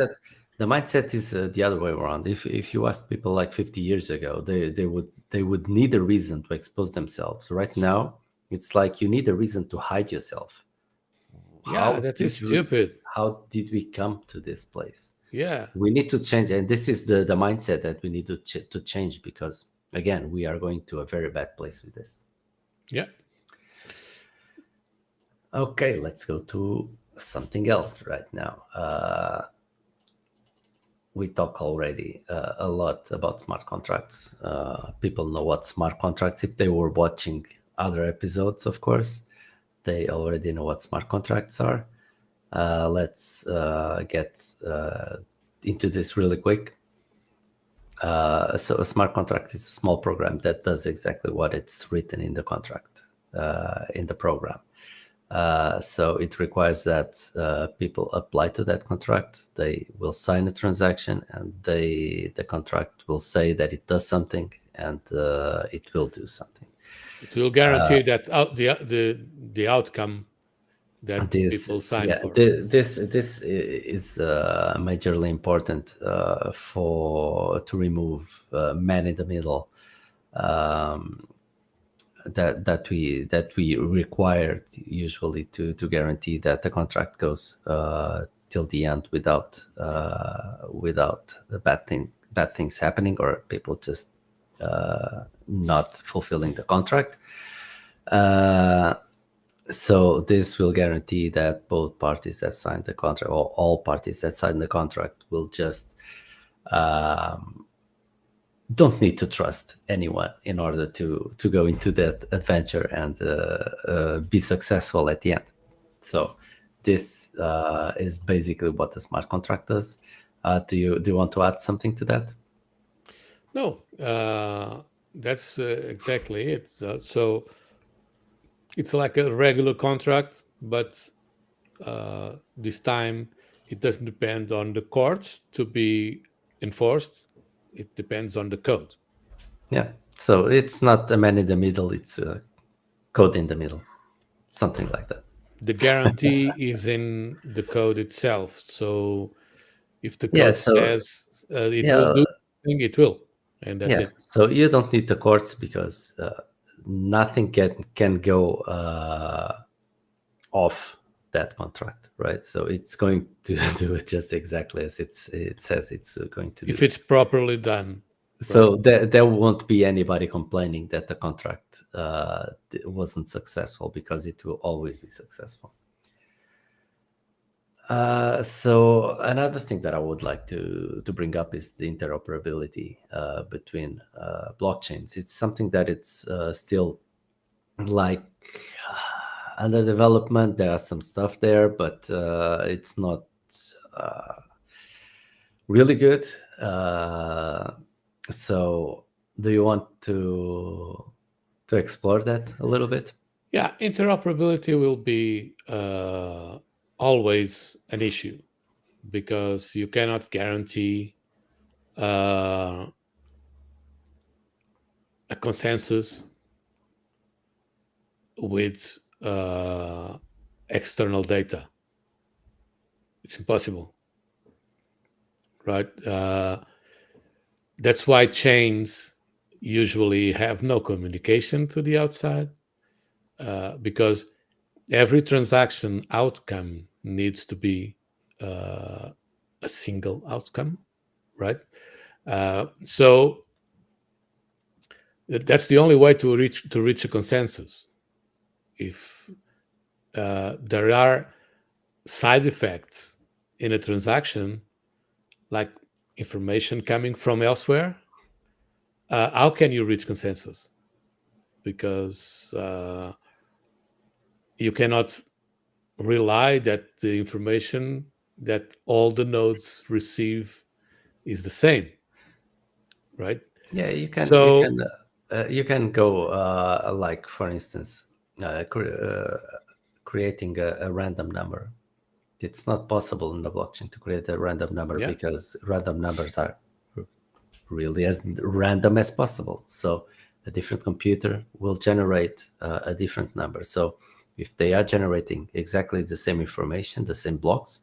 mindset is the other way around. If you ask people like 50 years ago, they would need a reason to expose themselves. Right now, it's like you need a reason to hide yourself. Yeah, How that is did we stupid. how did we come to this place? Yeah, We need to change, and this is the mindset that we need to change, because again, we are going to a very bad place with this. yeah. Okay, let's go to something else right now. We talk already a lot about smart contracts. People know what smart contracts. If they were watching other episodes, of course, they already know what smart contracts are. Let's get into this really quick. So a smart contract is a small program that does exactly what it's written in the contract, in the program. So it requires that people apply to that contract. They will sign a transaction, and the contract will say that it does something, and it will do something. It will guarantee that the outcome that This people signed yeah, for. this is majorly important for to remove man in the middle, um, that we require usually to guarantee that the contract goes till the end without the bad things happening, or people just not fulfilling the contract. So this will guarantee that both parties that signed the contract, or all parties that signed the contract, will just don't need to trust anyone in order to go into that adventure and be successful at the end. So this is basically what the smart contract does. Do you want to add something to that? No, that's exactly it. So it's like a regular contract, but this time it doesn't depend on the courts to be enforced. It depends on the code. Yeah. So it's not a man in the middle; it's a code in the middle, something like that. The guarantee is in the code itself. So if the Yeah. code So says it will yeah, do something, it will, and that's yeah. it. So you don't need the courts, because nothing can go off that contract, right? So it's going to do it just exactly as it says it's going to If do. it's properly done, right? So there won't be anybody complaining that the contract wasn't successful, because it will always be successful. So another thing that I would like to bring up is the interoperability between blockchains. It's something that it's still like under development. There are some stuff there, but it's not really good. So Do you want to explore that a little bit? Yeah, interoperability will be always an issue because you cannot guarantee uh, a consensus with external data. It's impossible, right? That's why chains usually have no communication to the outside because every transaction outcome needs to be a single outcome, right? So that's the only way to reach a consensus. If there are side effects in a transaction, like information coming from elsewhere, how can you reach consensus? Because you cannot rely that the information that all the nodes receive is the same, right? Yeah, So you can go like, for instance, creating a random number. It's not possible in the blockchain to create a random number yeah, because random numbers are really as random as possible. So a different computer will generate a different number. So if they are generating exactly the same information, the same blocks,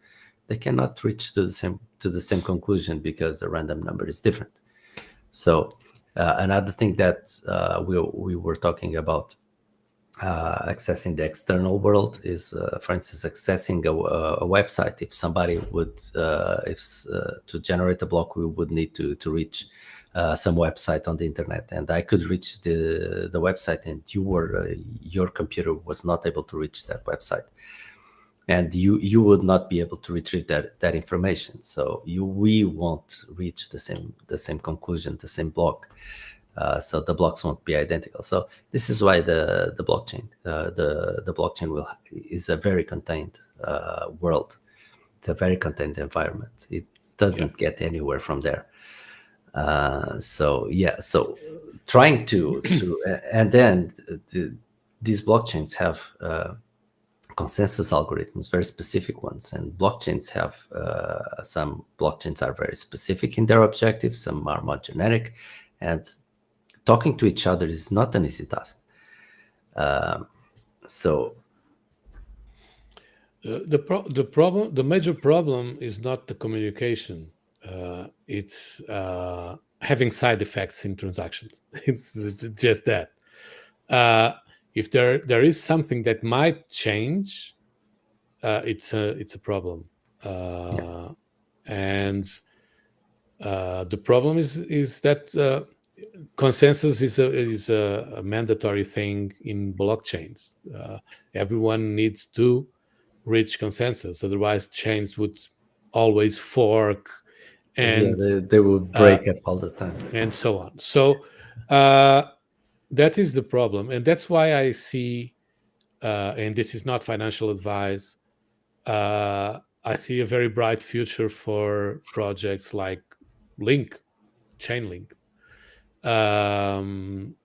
they cannot reach to the same conclusion because the random number is different. So another thing that we were talking about accessing the external world is, for instance, accessing a website. If somebody would, to generate a block, we would need to reach some website on the internet, and I could reach the website, and your computer was not able to reach that website, and you would not be able to retrieve that information. So we won't reach the same conclusion, the same block. So the blocks won't be identical. So this is why the blockchain the blockchain is a very contained world. It's a very contained environment. It yeah, doesn't get anywhere from there. So trying to and then these blockchains have consensus algorithms, very specific ones, and blockchains have some blockchains are very specific in their objectives, some are more generic, and talking to each other is not an easy task. So the major problem is not the communication. It's having side effects in transactions. It's just that. Uh, if there is something that might change, it's a problem. yeah, And the problem is that consensus is a mandatory thing in blockchains. Everyone needs to reach consensus, otherwise chains would always fork yeah, and they will break up all the time. so on. So uh, that is the problem, and that's why I see, and this is not financial advice. I see a very bright future for projects like Link, Chainlink. Um,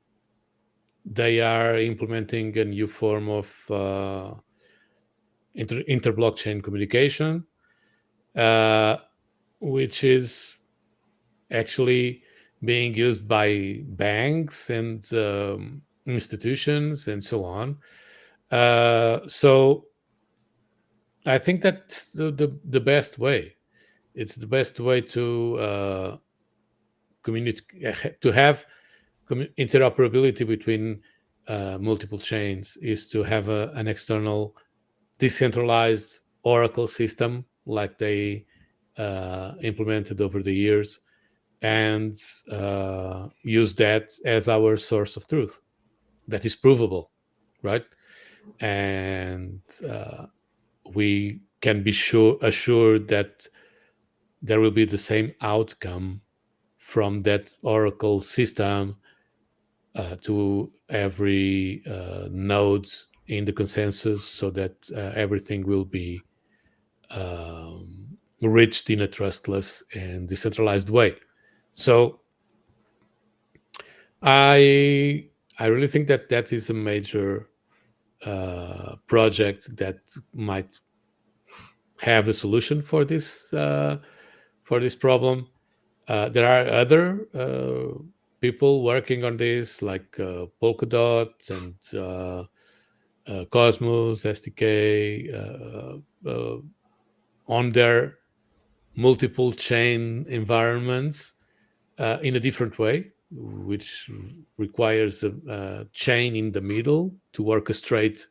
they are implementing a new form of inter-blockchain communication, uh, which is actually being used by banks and institutions and so on. So I think that's the best way. It's the best way to communicate, to have interoperability between multiple chains, is to have an external decentralized Oracle system like they implemented over the years, and use that as our source of truth that is provable, right? And we can be assured that there will be the same outcome from that Oracle system to every node in the consensus, so that everything will be reached in a trustless and decentralized way. So I really think that that is a major project that might have a solution for this problem. There are other people working on this, like Polkadot and Cosmos SDK, on their multiple chain environments in a different way, which requires a chain in the middle to orchestrate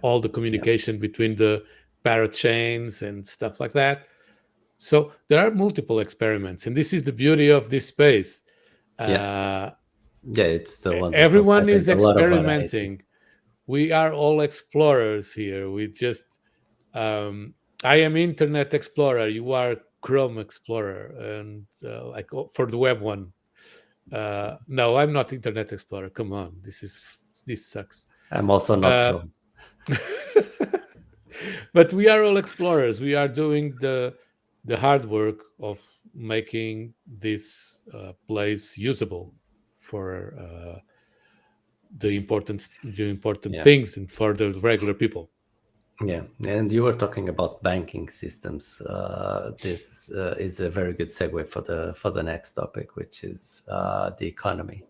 all the Yeah. communication between the parent chains and stuff like that. So there are multiple experiments, and this is the beauty of this space. Yeah. Uh, Yeah. It's the wonders of Everyone having is a lot of variety. experimenting. We are all explorers here. We just, I am Internet Explorer. You are Chrome Explorer, and like for the web one. No, I'm not Internet Explorer. Come on, this sucks. I'm also not Uh, Chrome. but we are all explorers. We are doing the hard work of making this place usable for the important Yeah. things and for the regular people. Yeah, and you were talking about banking systems. This is a very good segue for the next topic, which is the economy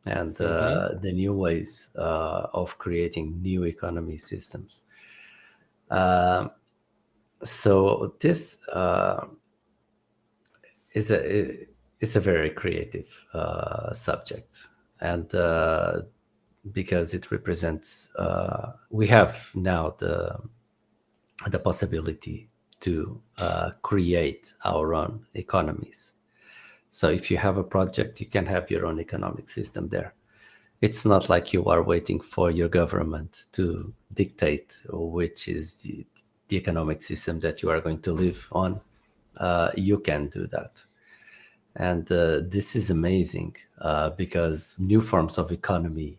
and Hmm. the new ways of creating new economy systems. Um so this is a very creative subject, and because it represents we have now the possibility to create our own economies. So if you have a project, you can have your own economic system there. It's not like you are waiting for your government to dictate which is the economic system that you are going to live on. You can do that. And this is amazing because new forms of economy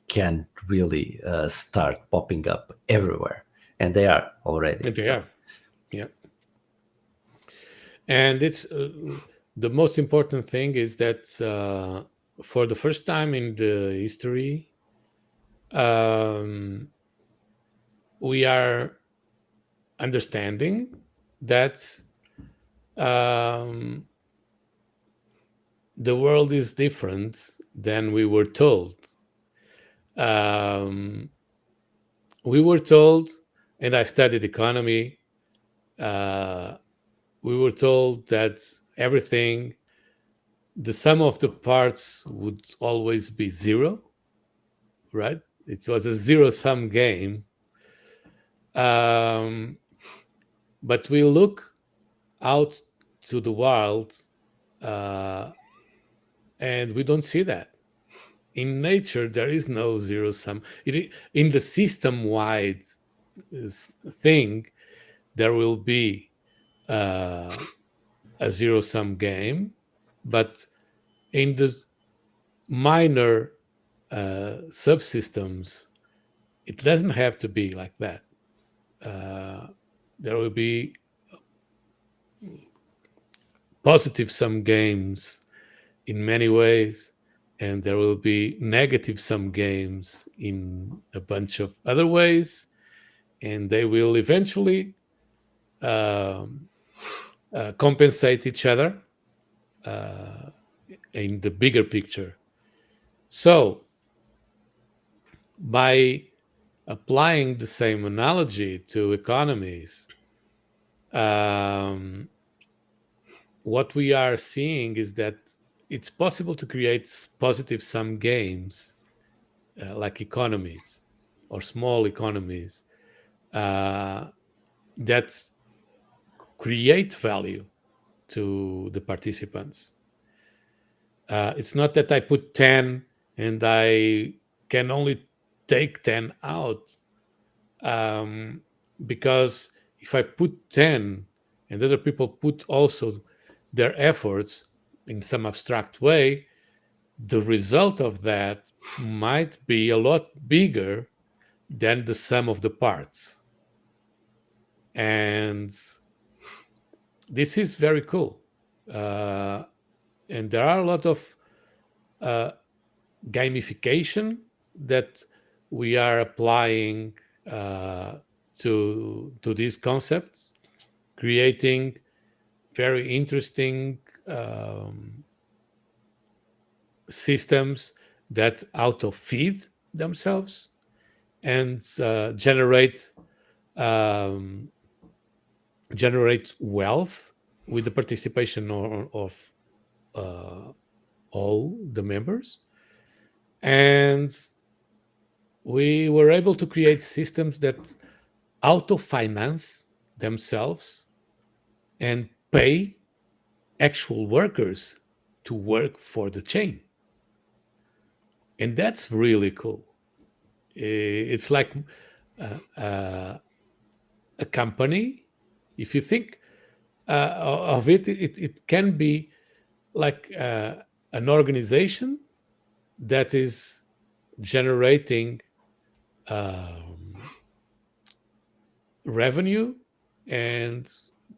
can really start popping up everywhere. And they are already. So Yeah, yeah. And it's the most important thing is that for the first time in the history, um, we are understanding that um, the world is different than we were told. Um, we were told, and I studied economy. Uh, we were told that everything, the sum of the parts would always be zero, right? It was a zero sum game. Um, but we look out to the world uh, and we don't see that. In nature, there is no zero sum. In the system wide thing, there will be uh, a zero sum game, but in the minor subsystems, it doesn't have to be like that. Uh, there will be positive sum games in many ways, and there will be negative sum games in a bunch of other ways, and they will eventually um, compensate each other uh, in the bigger picture. So, by applying the same analogy to economies, um, what we are seeing is that it's possible to create positive sum games like economies or small economies uh, that create value to the participants. It's not that I put 10 and I can only take 10 out, um, because if I put 10 and other people put also their efforts in some abstract way, the result of that might be a lot bigger than the sum of the parts. And this is very cool. Uh, and there are a lot of uh, gamification that we are applying to these concepts, creating very interesting systems that auto feed themselves and um, generate wealth with the participation of uh, all the members. And we were able to create systems that auto finance themselves and pay actual workers to work for the chain. And that's really cool. It's like a company. If you think of it, it can be like an organization that is generating revenue and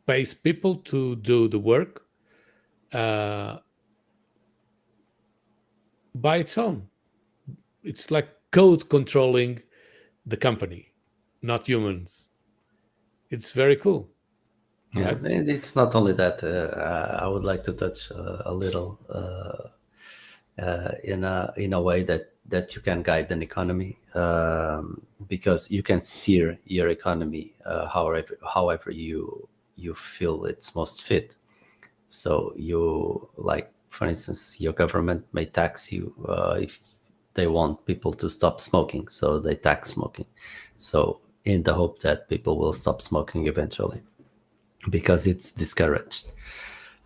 pays people to do the work by its own. It's like code controlling the company, not humans. It's very cool, Yeah, right? and it's not only that. I would like to touch a little in a way that you can guide an economy, because you can steer your economy however you feel it's most fit. So you, like, for instance, your government may tax you if they want people to stop smoking, so they tax smoking. So in the hope that people will stop smoking eventually, because it's discouraged.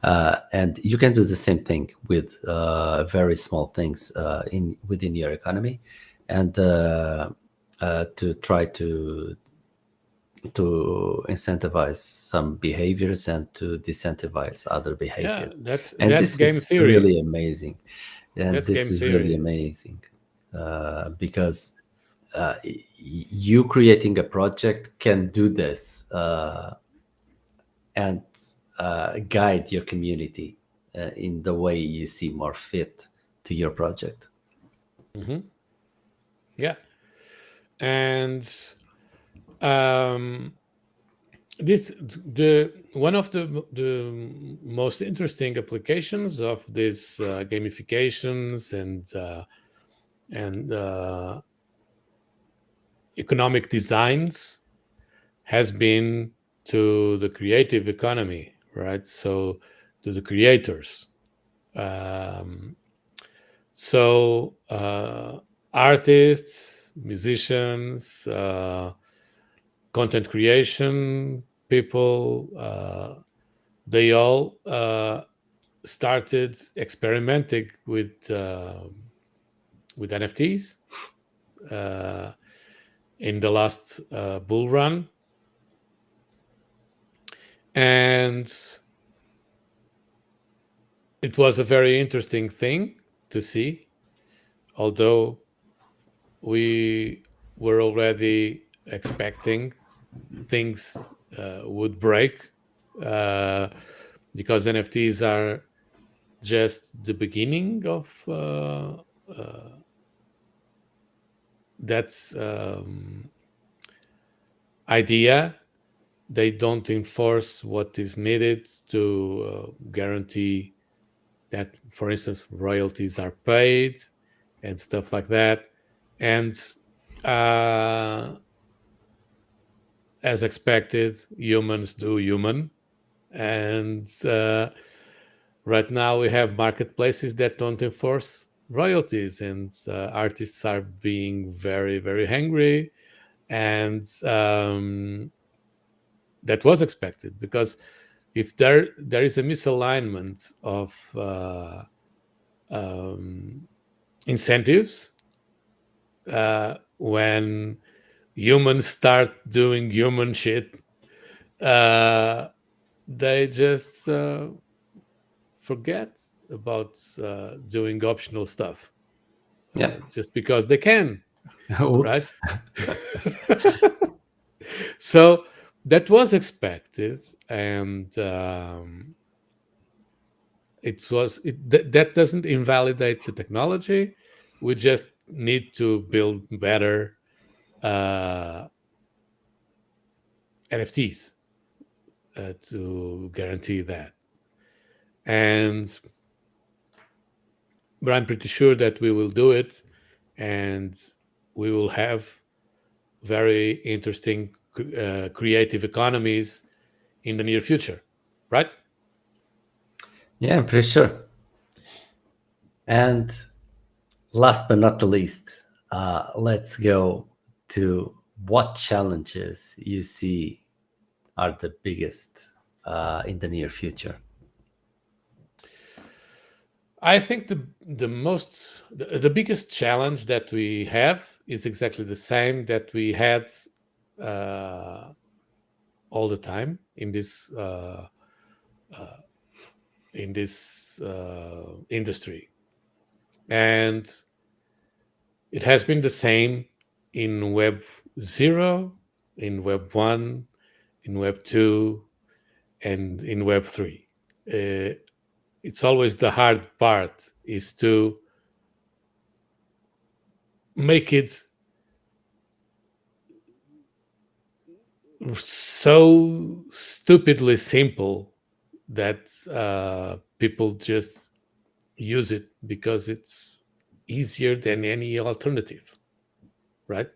And you can do the same thing with very small things within your economy, and to try to incentivize some behaviors and to disincentivize other Yeah, behaviors. that's And that's this game is theory. really amazing. And That's this game is really theory. amazing because you creating a project can do this and guide your community in the way you see more fit to your project. Hmm. Yeah, and um, this the one of the most interesting applications of these gamifications and economic designs has been to the creative economy, right? So to the creators. Um, so artists, musicians, content creation people, they all started experimenting with NFTs uh, in the last bull run, and it was a very interesting thing to see. Although we were already expecting things would break, uh, because NFTs are just the beginning of that idea. They don't enforce what is needed to guarantee that, for instance, royalties are paid and stuff like that. And uh, as expected, humans do human. And right now we have marketplaces that don't enforce royalties, and artists are being very, very angry. And that was expected, because if there is a misalignment of um, incentives when humans start doing human shit, uh, they just forget about doing optional stuff Yeah. just because they can, right? Oops. So that was expected, and That doesn't invalidate the technology. We just need to build better uh, NFTs to guarantee that. And but I'm pretty sure that we will do it, and we will have very interesting creative economies in the near future, right? Yeah, I'm pretty sure. And last but not the least, let's go to what challenges you see are the biggest in the near future. I think the biggest challenge that we have is exactly the same that we had uh, all the time in this industry, and it has been the same in Web 0, in Web 1, in Web 2, and in Web 3. It's always the hard part is to make it so stupidly simple that people just use it because it's easier than any alternative, right?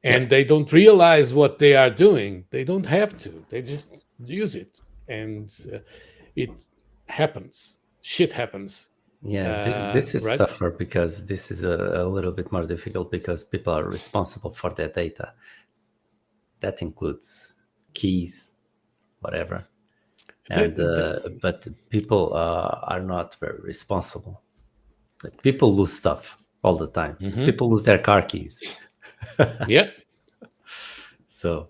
And Yep. they don't realize what they are doing. They don't have to. They just use it, and it happens. Shit happens, Yeah, this is right? tougher because this is a little bit more difficult because people are responsible for their data. That includes keys, whatever. And but people are not very responsible. Like, people lose stuff all the time. People lose their car keys. Yeah, So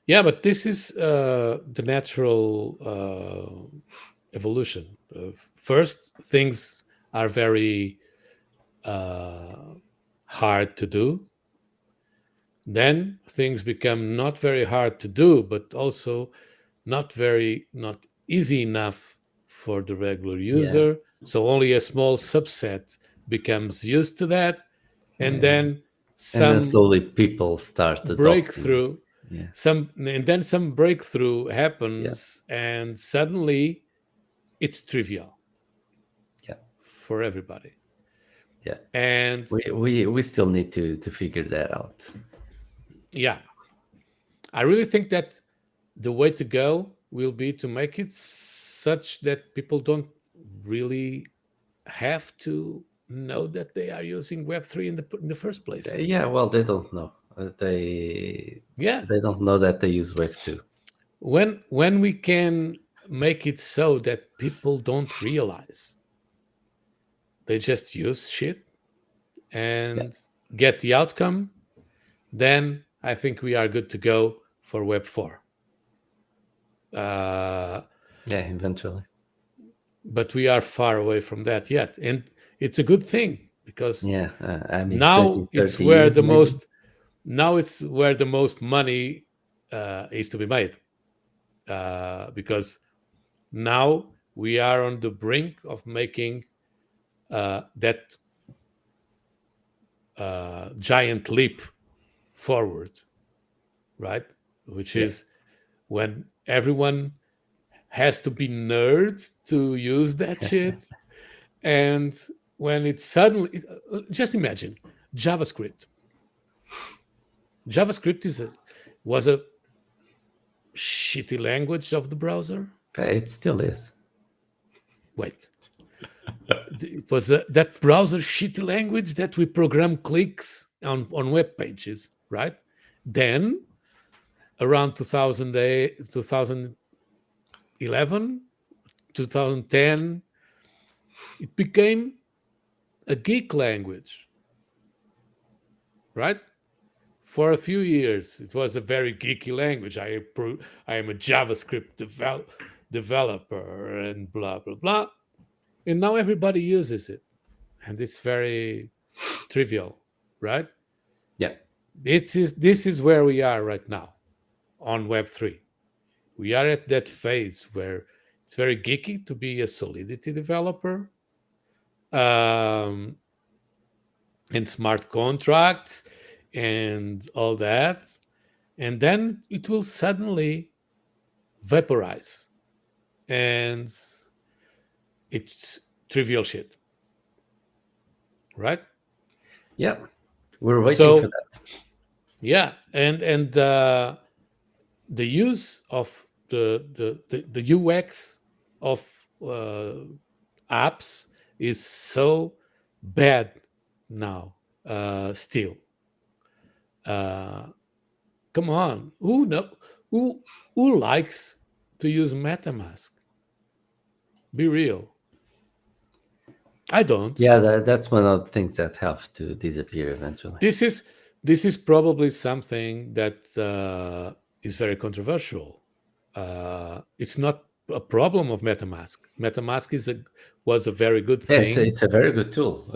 yeah, but this is the natural evolution. First, things are very hard to do. Then things become not very hard to do, but also not easy enough for the regular yeah, user. So only a small subset becomes used to that, and then and then some slowly people start adopting. breakthrough, Yeah, some breakthrough yeah, happens, and suddenly it's trivial yeah, for everybody. yeah. And We still need to figure that out. yeah, I really think that the way to go will be to make it such that people don't really have to know that they are using Web 3 in the first place. Yeah, well, they don't know. They Yeah, they don't know that they use Web 2. when we can make it so that people don't realize, they just use shit Yeah, and get the outcome, then I think we are good to go for Web 4. Uh, yeah, eventually. but we are far away from that yet, and it's a good thing because Yeah, I mean, 20, now it's 30 where years the maybe. most now it's where the most money is to be made, because now we are on the brink of making that giant leap forward, right? Which Yeah, is when everyone has to be nerds to use that shit, and when it suddenly, just imagine JavaScript. JavaScript was a shitty language of the browser. it still is. Wait, it was that browser shitty language that we program clicks on web pages, right? Then around 2008, 2011, 2010, it became a geek language, right? For a few years, it was a very geeky language. I am a JavaScript developer and blah blah blah. And now everybody uses it, and it's very trivial, right? Yeah, This is where we are right now on Web 3. We are at that phase where it's very geeky to be a Solidity developer, um, and smart contracts and all that. And then it will suddenly vaporize, and it's trivial shit, right? Yeah, we're waiting for So that. yeah, and the use of the UX of apps is so bad now. Still, uh, come on, who who likes to use MetaMask? Be real. I don't. Yeah, that's one of the things that have to disappear eventually. This is this is probably something that is very controversial. It's not a problem of MetaMask. MetaMask was a very good Yeah, thing, it's a very good tool.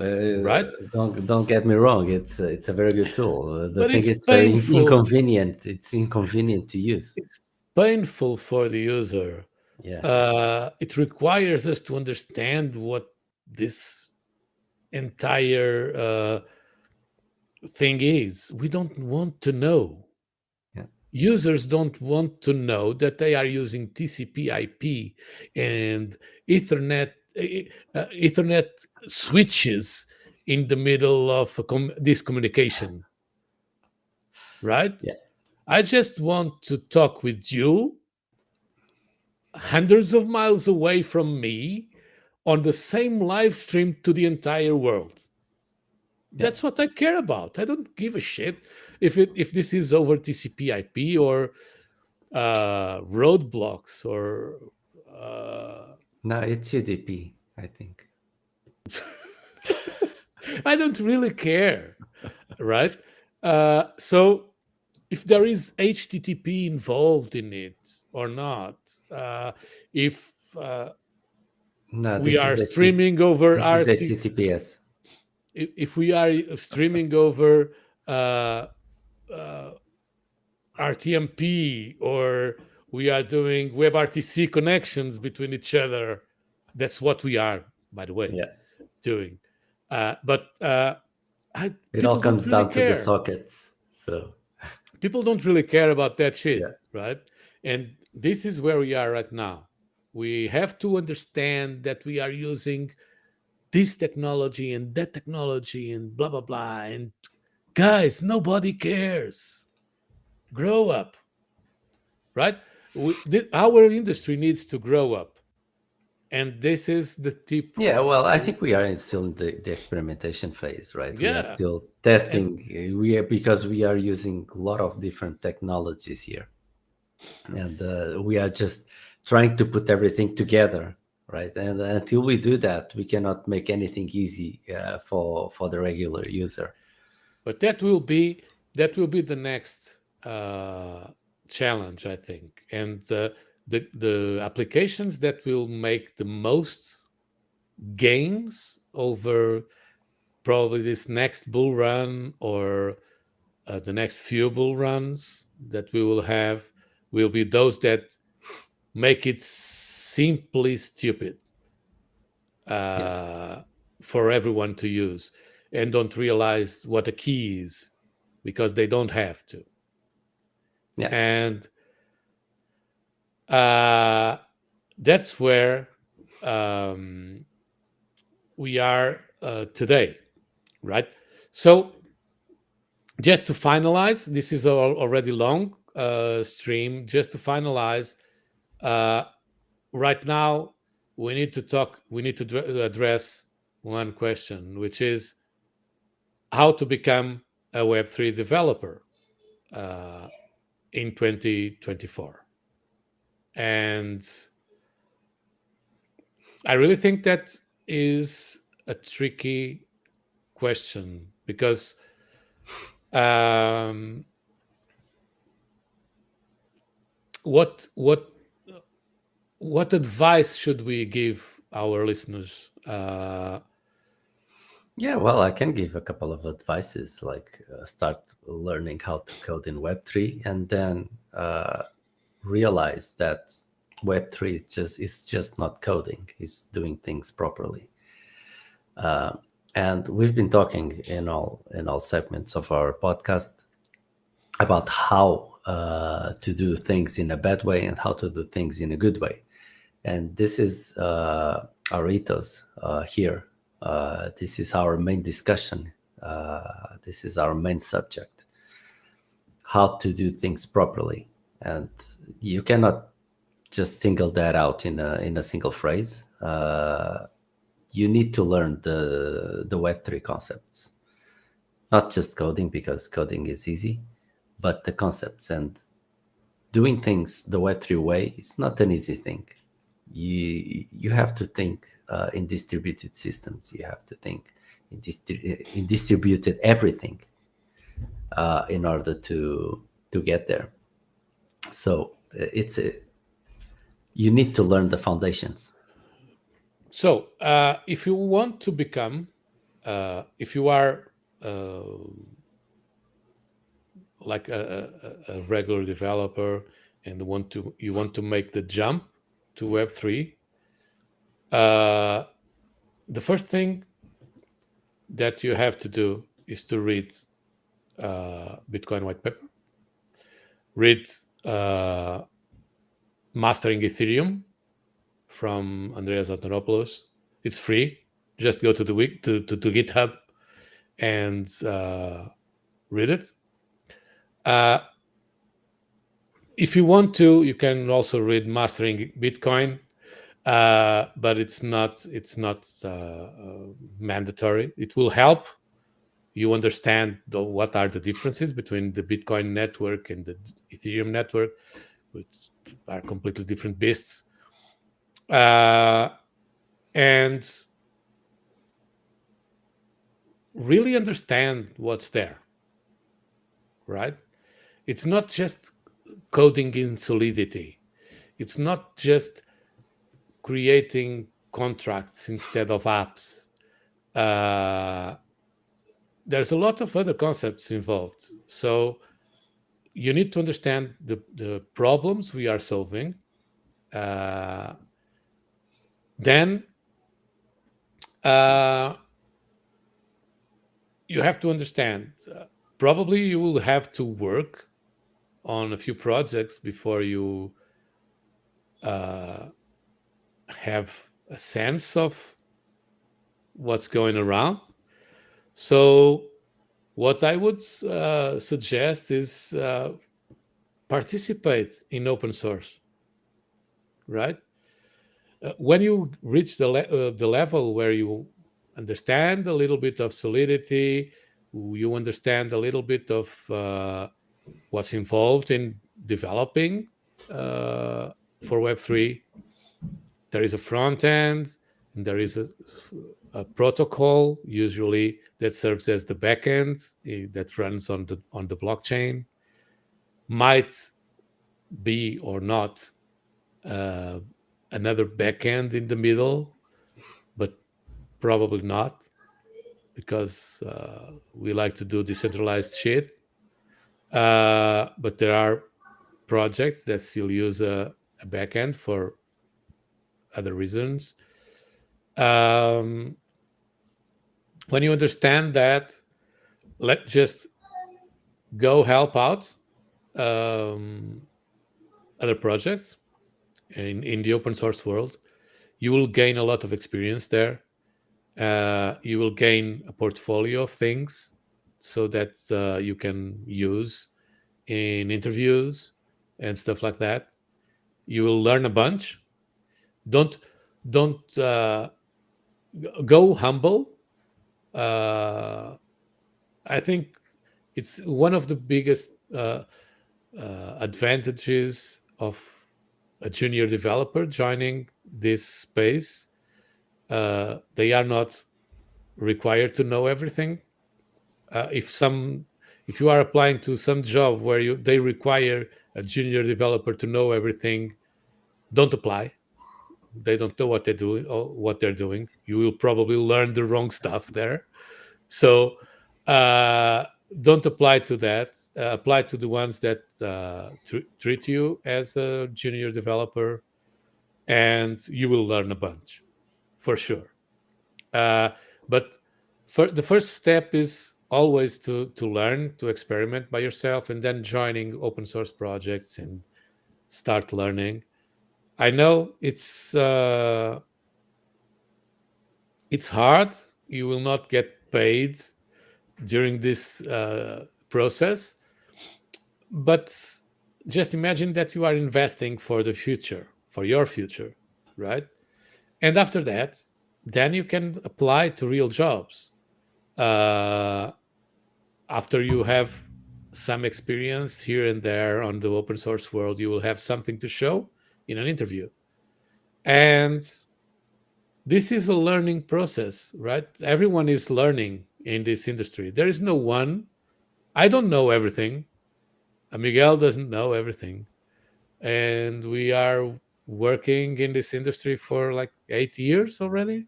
right? Don't get me wrong. It's a very good tool. The But thing it's it's very painful. inconvenient. It's inconvenient to use. It's painful for the user. Yeah, It requires us to understand what this entire thing is. We don't want to know. yeah. Users don't want to know that they are using TCP/IP and Ethernet Ethernet switches in the middle of this communication, right? Yeah. I just want to talk with you hundreds of miles away from me on the same live stream to the entire world. Yeah. That's what I care about. I don't give a shit if this is over TCP/IP or roadblocks or No, it's UDP, I think. I don't really care, right? So if there is HTTP involved in it or not, if No, we are streaming over this is RT, HTTPS. if we are streaming over uh, uh, RTMP, or we are doing WebRTC connections between each other, that's what we are, by the way, Yeah. doing. But It all people don't comes really down to the care. sockets. So People don't really care about that yeah. shit, right? And this is where we are right now. We have to understand that we are using this technology and that technology and blah blah blah. And guys, nobody cares. Grow up, right? Our industry needs to grow up, and this is the tip. Yeah, well, I think we are still in the experimentation phase, right? We are Yeah, still and testing. We are because we are using a lot of different technologies here, and we are just trying to put everything together, right? And until we do that, we cannot make anything easy for the regular user. but that will be the next challenge, I think, and the applications that will make the most gains over probably this next bull run or the next few bull runs that we will have will be those that make it simply stupid Yeah, for everyone to use and don't realize what a key is because they don't have to. yeah, And that's where um, we are today, right? So just to finalize, this is already long stream. Just to finalize, uh, right now we need to talk. We need to address one question, which is how to become a Web3 developer uh, in 2024. And I really think that is a tricky question because um, what what what advice should we give our listeners? yeah. Well, I can give a couple of advices, like start learning how to code in Web3, and then realize that Web3 is just not coding; it's doing things properly. And we've been talking in all segments of our podcast about how to do things in a bad way and how to do things in a good way. And this is our ethos here. This is our main discussion. This is our main subject: how to do things properly. And you cannot just single that out in a single phrase. You need to learn the Web3 concepts, not just coding, because coding is easy, but the concepts. And doing things the Web3 way is not an easy thing. You have to think in distributed systems. You have to think in distributed everything in order to get there. So you need to learn the foundations. So, if you want to become, if you are like a regular developer and you want to make the jump to Web3, the first thing that you have to do is to read Bitcoin white paper, read Mastering Ethereum from Andreas Antonopoulos. It's free. Just go to the to GitHub and read it. If you want to, you can also read Mastering Bitcoin, but it's not mandatory. It will help you understand what are the differences between the Bitcoin network and the Ethereum network, which are completely different beasts. And really understand what's there, right? It's not just coding in Solidity. It's not just creating contracts instead of apps. There's a lot of other concepts involved. So you need to understand the problems we are solving. Then you have to understand, probably you will have to work on a few projects before you have a sense of what's going around. So what I would suggest is participate in open source, right? When you reach the level where you understand a little bit of Solidity, you understand a little bit of what's involved in developing for Web3. There is a front end, and there is a protocol usually that serves as the back end that runs on the blockchain. Might be or not another backend in the middle, but probably not, because we like to do decentralized shit. But there are projects that still use a backend for other reasons. When you understand that, let's just go help out other projects in the open source world. You will gain a lot of experience there. You will gain a portfolio of things so that you can use in interviews and stuff like that. You will learn a bunch. Don't go humble. I think it's one of the biggest advantages of a junior developer joining this space. They are not required to know everything. If you are applying to some job where they require a junior developer to know everything, don't apply. They don't know what they're doing or what they're doing. You will probably learn the wrong stuff there. So don't apply to that. Apply to the ones that treat you as a junior developer, and you will learn a bunch for sure. But the first step is always to learn, to experiment by yourself, and then joining open source projects and start learning. I know it's hard. You will not get paid during this process, but just imagine that you are investing for the future, for your future, right? And after that, then you can apply to real jobs. Uh, After you have some experience here and there on the open source world, you will have something to show in an interview. And this is a learning process, right? Everyone is learning in this industry. There is no one. I don't know everything. Miguel doesn't know everything. And we are working in this industry for like 8 years already.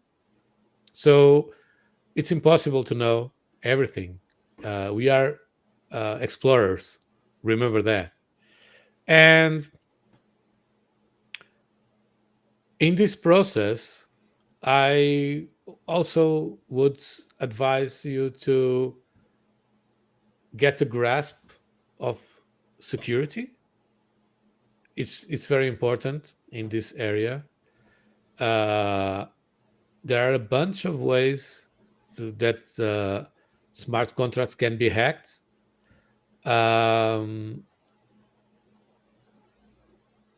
So it's impossible to know everything. We are explorers. Remember that. And in this process, I also would advise you to get a grasp of security. It's very important in this area. Uh, there are a bunch of ways that smart contracts can be hacked. Um,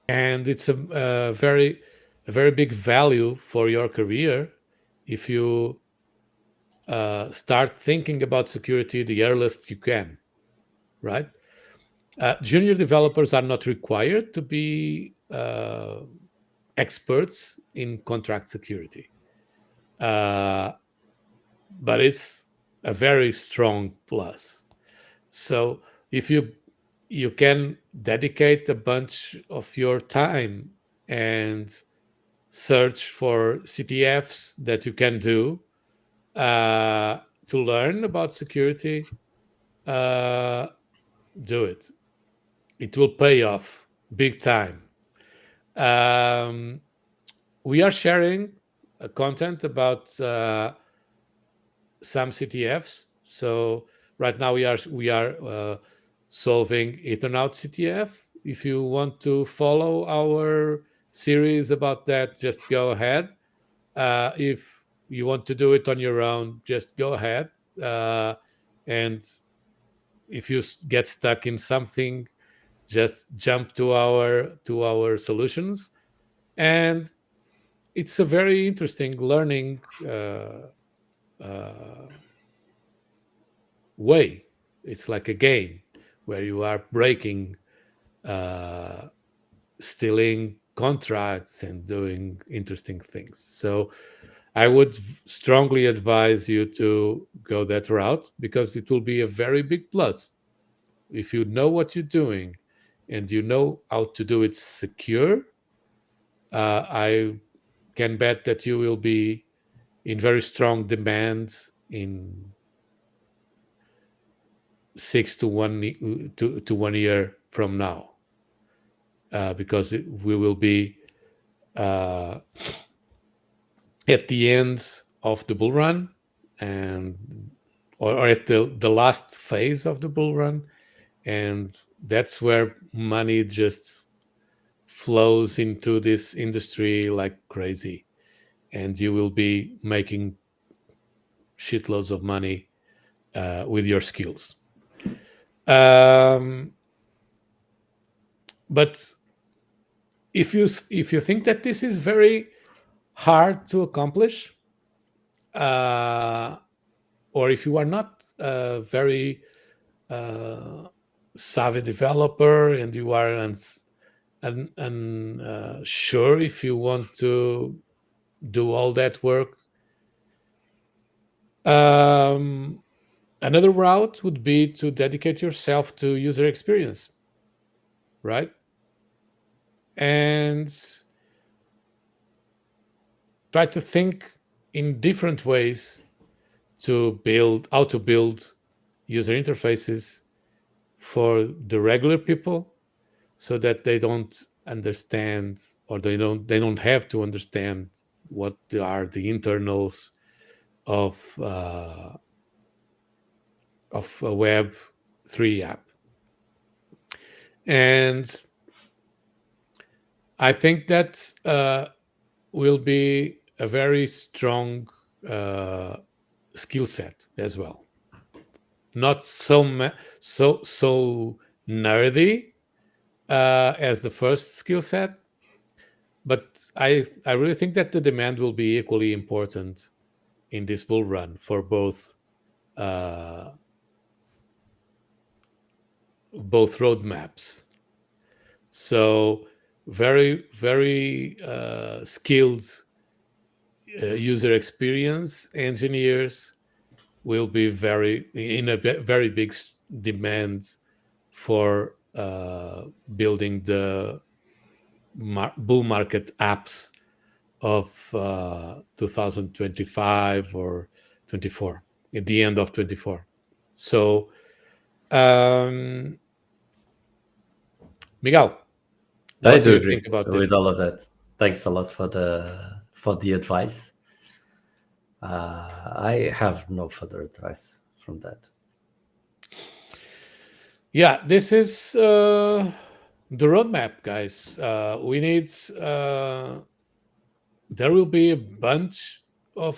and it's a very big value for your career if you start thinking about security the earliest you can, right? Junior developers are not required to be experts in contract security, uh, but it's a very strong plus. So if you can dedicate a bunch of your time and search for CTFs that you can do to learn about security, uh, do it. It will pay off big time. Um, we are sharing content about some CTFs. So right now we are solving Ethernaut CTF. If you want to follow our series about that, just go ahead. If you want to do it on your own, just go ahead. And if you get stuck in something, just jump to our solutions. And it's a very interesting learning uh, way. It's like a game where you are breaking, uh, stealing contracts, and doing interesting things. So I would strongly advise you to go that route because it will be a very big plus. If you know what you're doing and you know how to do it secure, I can bet that you will be in very strong demand in 6 to 1 year from now, because we will be uh, at the end of the bull run, and or at the last phase of the bull run, and that's where money just flows into this industry like crazy, and you will be making shitloads of money with your skills. Um, but if you think that this is very hard to accomplish, uh, or if you are not a very savvy developer and you are sure if you want to do all that work, um, another route would be to dedicate yourself to user experience, right? And try to think in different ways to build user interfaces for the regular people, so that they don't understand, or they don't have to understand what are the internals of a Web3 app. And I think that will be a very strong skill set as well. Not so nerdy as the first skill set, but I really think that the demand will be equally important in this bull run for uh, both roadmaps. So very skilled user experience engineers will be very big demand for building the bull market apps of 2025 or 24, at the end of 24. So, um, Miguel, I what do do you agree think about it? with all of that. Thanks a lot for the advice. I have no further advice from that. Yeah, this is the roadmap, guys. We need. There will be a bunch of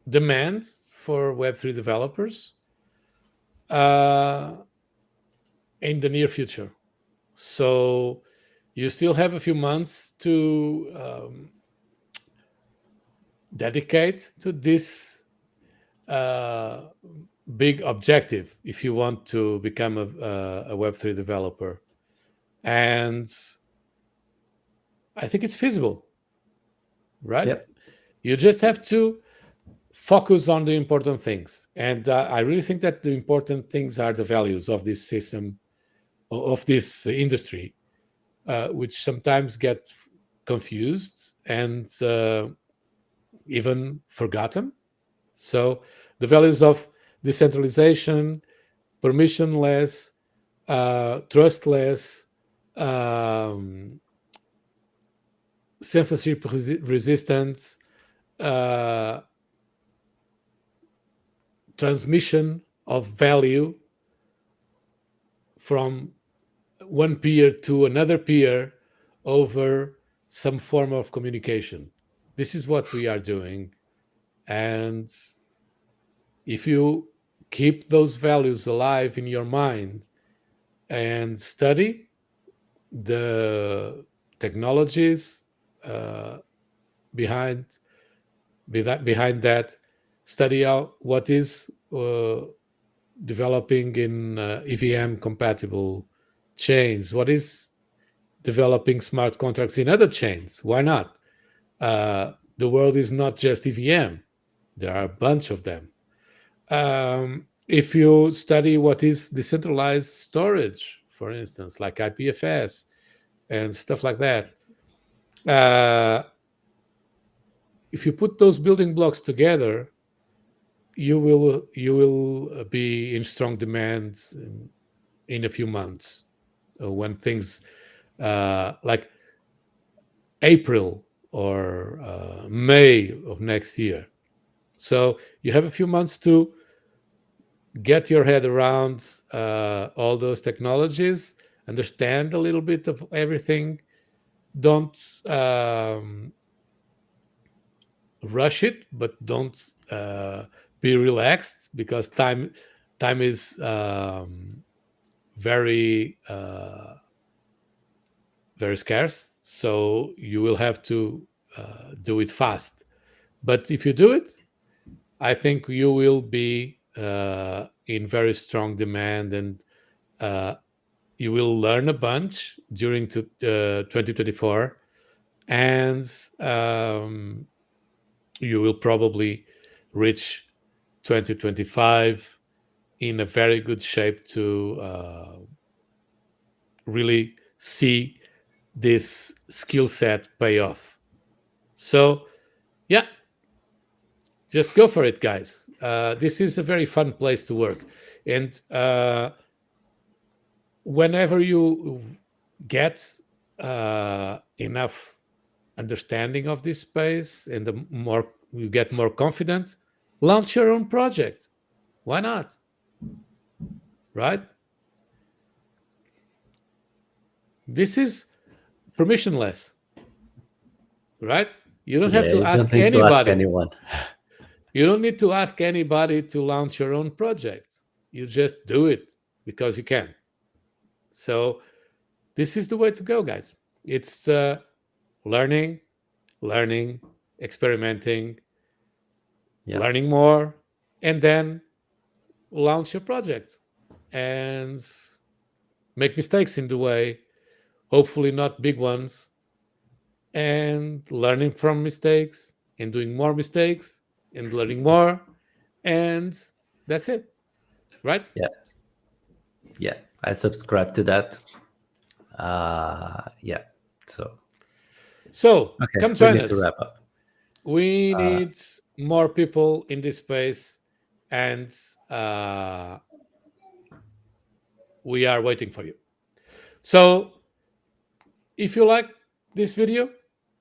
demand for Web3 developers uh, in the near future. So you still have a few months to dedicate to this uh, big objective if you want to become a Web3 developer. And I think it's feasible, right? Yep. You just have to focus on the important things. And I really think that the important things are the values of this system, of this industry, which sometimes get confused and even forgotten. So the values of decentralization, permissionless, trustless, um, censorship resistance, uh, transmission of value from one peer to another peer over some form of communication. This is what we are doing. And if you keep those values alive in your mind and study the technologies uh, behind behind that, study out what is developing in EVM compatible chains, what is developing smart contracts in other chains. Why not? The world is not just EVM. There are a bunch of them. If you study what is decentralized storage, for instance, like IPFS and stuff like that, if you put those building blocks together, you will be in strong demand in a few months when things like April or May of next year. So you have a few months to get your head around all those technologies, understand a little bit of everything. Don't rush it, but don't be relaxed, because time is very very scarce. So you will have to do it fast. But if you do it, I think you will be in very strong demand, and uh, you will learn a bunch during 2024, and you will probably reach 2025 in a very good shape to really see this skill set pay off. So, yeah, just go for it, guys. this is a very fun place to work. And whenever you get enough understanding of this space, and the more you get more confident, launch your own project. Why not? Right? This is permissionless, right? You don't have to you ask don't need to ask anybody. anyone. You don't need to ask anybody to launch your own project. You just do it because you can. So this is the way to go, guys. It's learning, experimenting, learning more, and then launch your project and make mistakes in the way, hopefully not big ones, and learning from mistakes and doing more mistakes and learning more, and that's it, right? Yeah, I subscribe to that. So okay, come we join need us. to wrap up. We need more people in this space, and we are waiting for you. So if you like this video,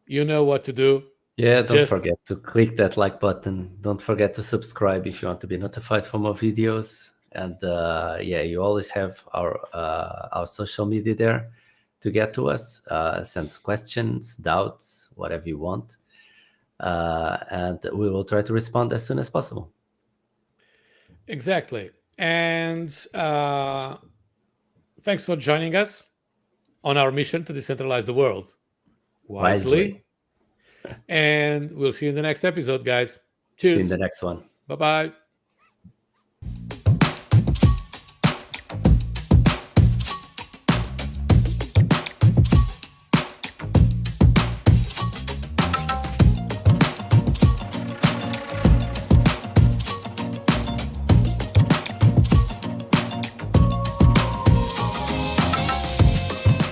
you know what to do. Yeah, don't forget to click that like button. Don't forget to subscribe if you want to be notified for more videos. And you always have our social media there to get to us. Send us questions, doubts, whatever you want. And we will try to respond as soon as possible. Exactly. And thanks for joining us on our mission to decentralize the world wisely. And we'll see you in the next episode, guys. Cheers. See you in the next one. Bye-bye.